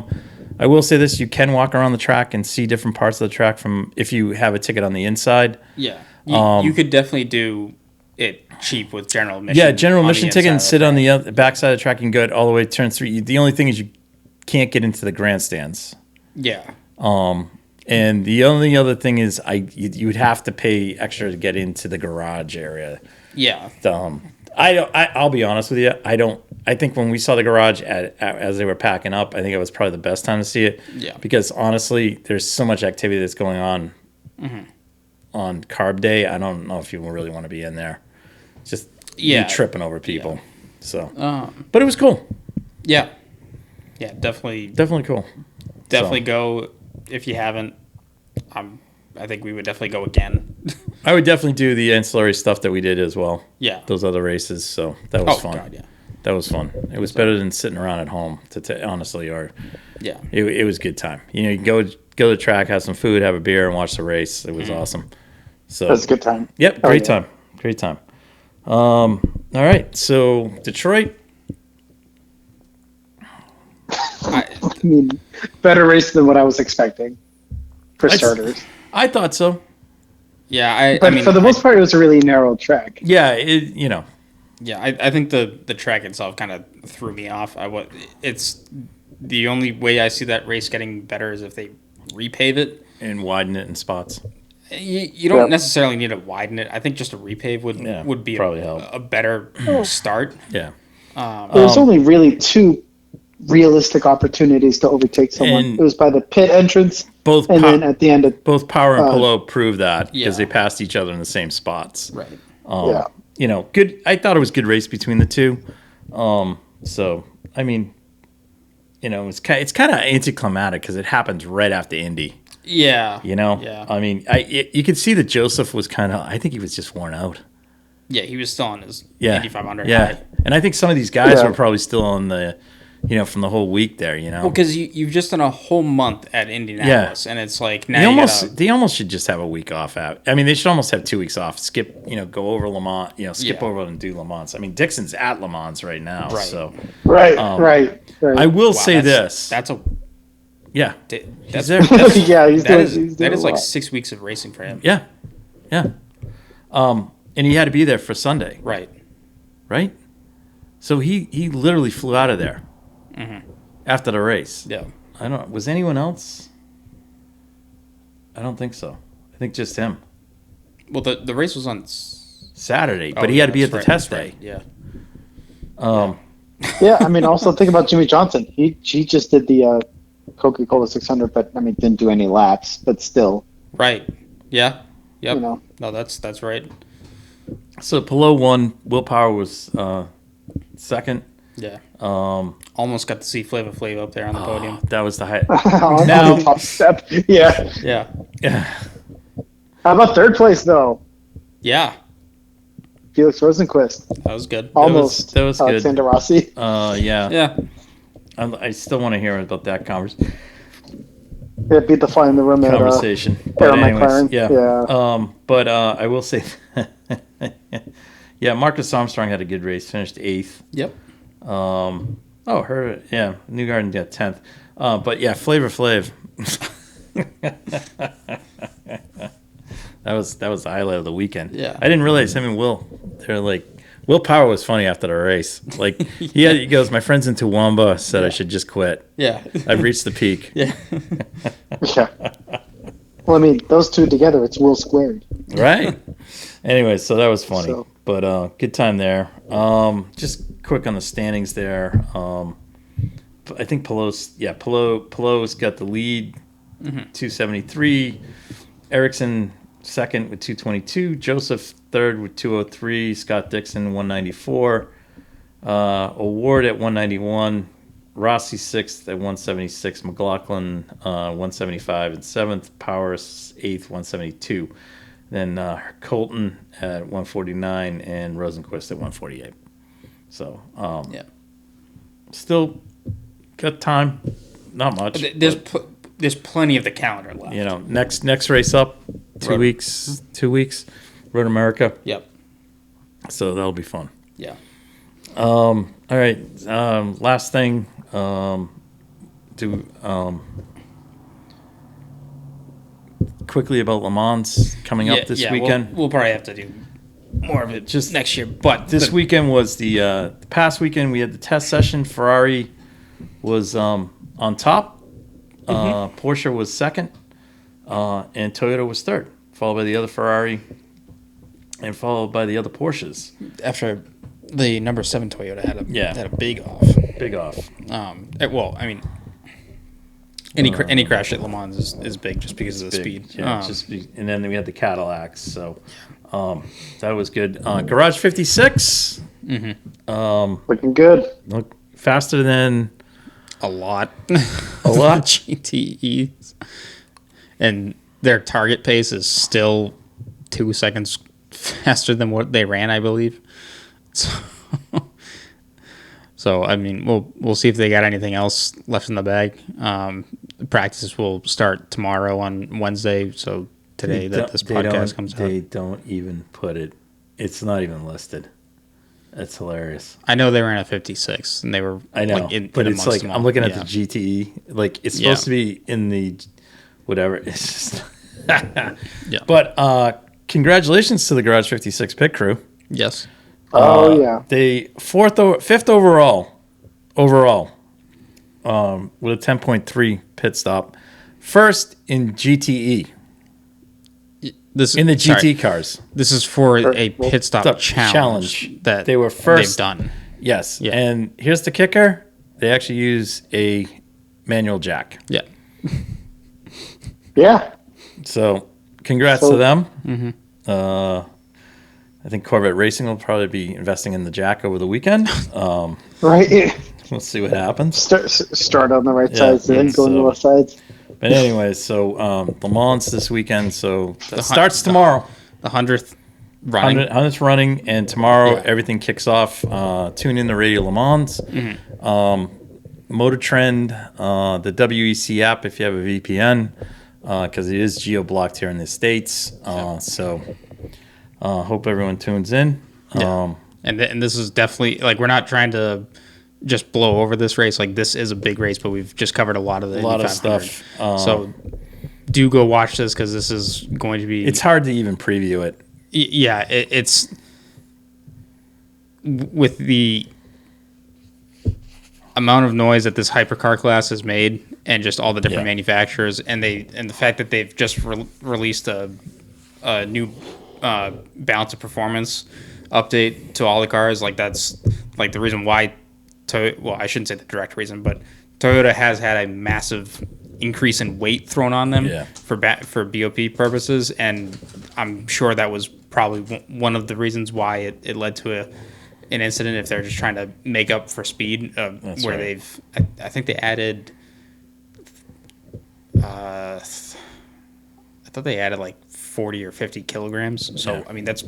I will say this: you can walk around the track and see different parts of the track from if you have a ticket on the inside. Yeah, you could definitely do it cheap with general admission. Yeah, general on the admission ticket inside and of the sit on track. the backside of the track and go all the way to turn 3. The only thing is you can't get into the grandstands. Yeah. And the only other thing is you would have to pay extra to get into the garage area. Yeah. I'll be honest with you. I think when we saw the garage as they were packing up, I think it was probably the best time to see it. Yeah. Because honestly, there's so much activity that's going on on Carb Day. I don't know if you really want to be in there. Just be tripping over people. Yeah. So, but it was cool. Yeah. Yeah, definitely Cool. Definitely go if you haven't. I think we would definitely go again. I would definitely do the ancillary stuff that we did as well. Yeah. Those other races. So that was fun. God, yeah. That was fun. It was better than sitting around at home, honestly. Or Yeah. it was a good time. You know, you can go to the track, have some food, have a beer, and watch the race. It was awesome. So That was a good time. Yep, great time. Great time. All right, so Detroit. I mean, better race than what I was expecting, for starters. I thought so. Yeah, But for the most part, it was a really narrow track. Yeah, Yeah, I think the track itself kind of threw me off. It's the only way I see that race getting better is if they repave it and widen it in spots. You don't necessarily need to widen it. I think just a repave would be probably help. a better start. Yeah. There's only really 2 realistic opportunities to overtake someone. And it was by the pit entrance, then at the end of both Power and Polo proved that because Yeah. they passed each other in the same spots. Right. You know, good. I thought it was good race between the two. So I mean, you know, it's kind of anticlimactic because it happens right after Indy. Yeah. You know. Yeah. I mean, you could see that Joseph was kind of. I think he was just worn out. Yeah, he was still on his Yeah. Indy 500 Yeah. high. And I think some of these guys were probably still on the, you know, from the whole week there. You know. Well, because you've just done a whole month at Indianapolis, and it's like now They almost should just have a week off. I mean, they should almost have 2 weeks off. Skip, you know, go over Le Mans. You know, skip over and do Le Mans. I mean, Dixon's at Le Mans right now. Right. So right. I will say this. That's a Yeah, that's there. Yeah, he's that doing, is he's that doing is a like lot. 6 weeks of racing for him. Yeah, yeah. And he had to be there for Sunday, Right. right? So he literally flew out of there after the race. Yeah. I don't. Was anyone else? I don't think so. I think just him. Well, the race was on Saturday, but he had to be at the test day. Yeah. Yeah, I mean, also think about Jimmy Johnson. He just did the Coca-Cola 600, but I mean, didn't do any laps, but still. Right. Yeah. Yep. You know. No, that's right. So Pelot won. Will Power was second. Yeah. Almost got to see Flava Flav up there on the podium. That was the high. On Now- the top step. Yeah. Yeah. Yeah. How about third place though? Yeah. Felix Rosenquist, That was good. almost that was good. Alexander Rossi. Yeah. Yeah. I still want to hear about that Yeah, beat the fly in the room conversation. at But McLaren. anyways, yeah. But I will say, yeah, Marcus Armstrong had a good race. Finished 8th. Yep. Newgarden got 10th. But yeah, Flavor Flav. That was the highlight of the weekend. Yeah. I didn't realize him and Will. They're like, Will Power was funny after the race. Like he goes, my friends in Toowoomba said I should just quit. Yeah. I've reached the peak. Yeah. Yeah. Well, I mean, those two together, it's Will squared. Right. Anyway, so that was funny. So- But good time there. Just quick on the standings there. I think Pelot's got the lead, 273. Erickson second with 222. Joseph third with 203. Scott Dixon 194. Award at 191. Rossi sixth at 176. McLaughlin 175 and seventh. Powers eighth 172. Then Colton at 149 and Rosenquist at 148. So Yeah. still got time. Not much. There's plenty of the calendar left. You know, next race up, 2 weeks. 2 weeks. Road America. Yep. So that'll be fun. Yeah. All right. Last thing. Quickly about Le Mans coming up this weekend. We'll probably have to do more of it just next year. But This weekend was the past weekend. We had the test session. Ferrari was on top. Porsche was second, and Toyota was third, followed by the other Ferrari, and followed by the other Porsches. after the number 7 Toyota had a big off. Big off. Any crash at Le Mans is big just because of the speed. Yeah, and then we had the Cadillacs, so that was good. Garage 56. Looking good. Look faster than A lot. a lot. GTEs. And their target pace is still 2 seconds faster than what they ran, I believe. So I mean, we'll see if they got anything else left in the bag. Practices will start tomorrow on Wednesday. So today that this podcast comes out, they don't even put it. It's not even listed. That's hilarious. I know they ran a 56, and they were. I know, but it's like I'm looking at the GTE. Like it's supposed to be in the whatever. It's just. Yeah. But congratulations to the Garage 56 pit crew. Yes. They fifth overall, with a 10.3 pit stop. First in GTE. In the GT cars. This is for a pit stop challenge that they were first. They've done. Yes. Yeah. And here's the kicker. They actually use a manual jack. Yeah. Yeah. So congrats to them. Mm-hmm. I think Corvette Racing will probably be investing in the jack over the weekend. Right. We'll see what happens. Start on the right sides, then go on the left sides. But anyways, so Le Mans this weekend. So that starts tomorrow. The 100th running. 100th running, and tomorrow everything kicks off. Tune in to Radio Le Mans. Mm-hmm. Motor Trend, the WEC app if you have a VPN, because it is geo-blocked here in the States. So hope everyone tunes in. Yeah. And this is definitely, like, we're not trying to just blow over this race. Like, this is a big race, but we've just covered a lot of stuff. So do go watch this, because this is going to be... It's hard to even preview it. Yeah, it's... With the amount of noise that this hypercar class has made, and just all the different manufacturers, and the fact that they've just released a new balance of performance update to all the cars, like, that's like the reason why well, I shouldn't say the direct reason, but Toyota has had a massive increase in weight thrown on them for BOP purposes, and I'm sure that was probably one of the reasons why it led to an incident, if they're just trying to make up for speed, where they've I think they added I thought they added like 40 or 50 kilograms. So I mean, that's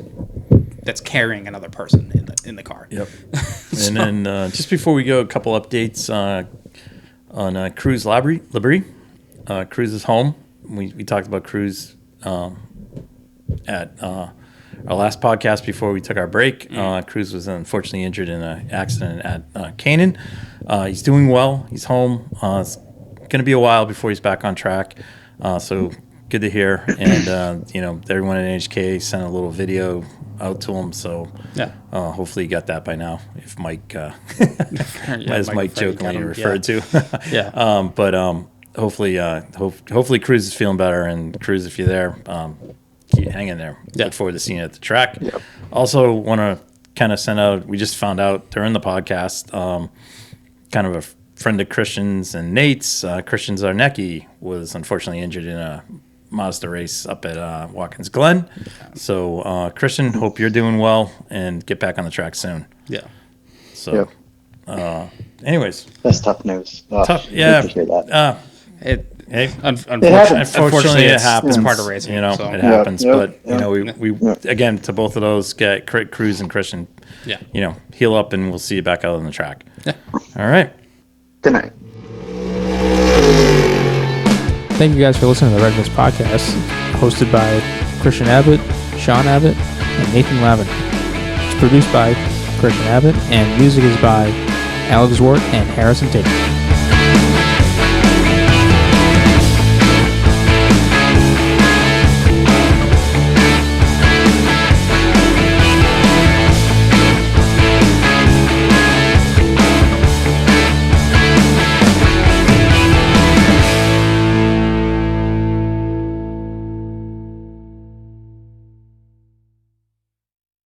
carrying another person in the car. Yep. And then just before we go, a couple updates on Cruz Liberty. Cruz is home. We talked about Cruz at our last podcast before we took our break. Cruz was unfortunately injured in an accident at Canaan. He's doing well. He's home. It's going to be a while before he's back on track. So good to hear. And everyone at NHK sent a little video out to him. So hopefully you got that by now. If Mike, as Mike jokingly referred to, but hopefully Cruz is feeling better. And Cruz, if you're there, keep hanging there. Look forward to seeing you at the track. Yep. Also want to kind of send out. We just found out during the podcast, kind of a friend of Christian's and Nate's, Christian Zarnecki, was unfortunately injured in a Mazda race up at Watkins Glen. So Christian, hope you're doing well and get back on the track soon. Yeah. So anyways, that's tough news. Tough, yeah. To hear that. Unfortunately, it happens. It's part of racing. It happens. But we again, to both of those, get Cruz and Christian. Yeah. Heal up, and we'll see you back out on the track. Yeah. All right. Good night. Thank you guys for listening to the Red Mist Podcast, hosted by Christian Abbott, Shaun Abbott, and Nathan Lavin. It's produced by Christian Abbott, and music is by Alex Zwart and Harrison Tate.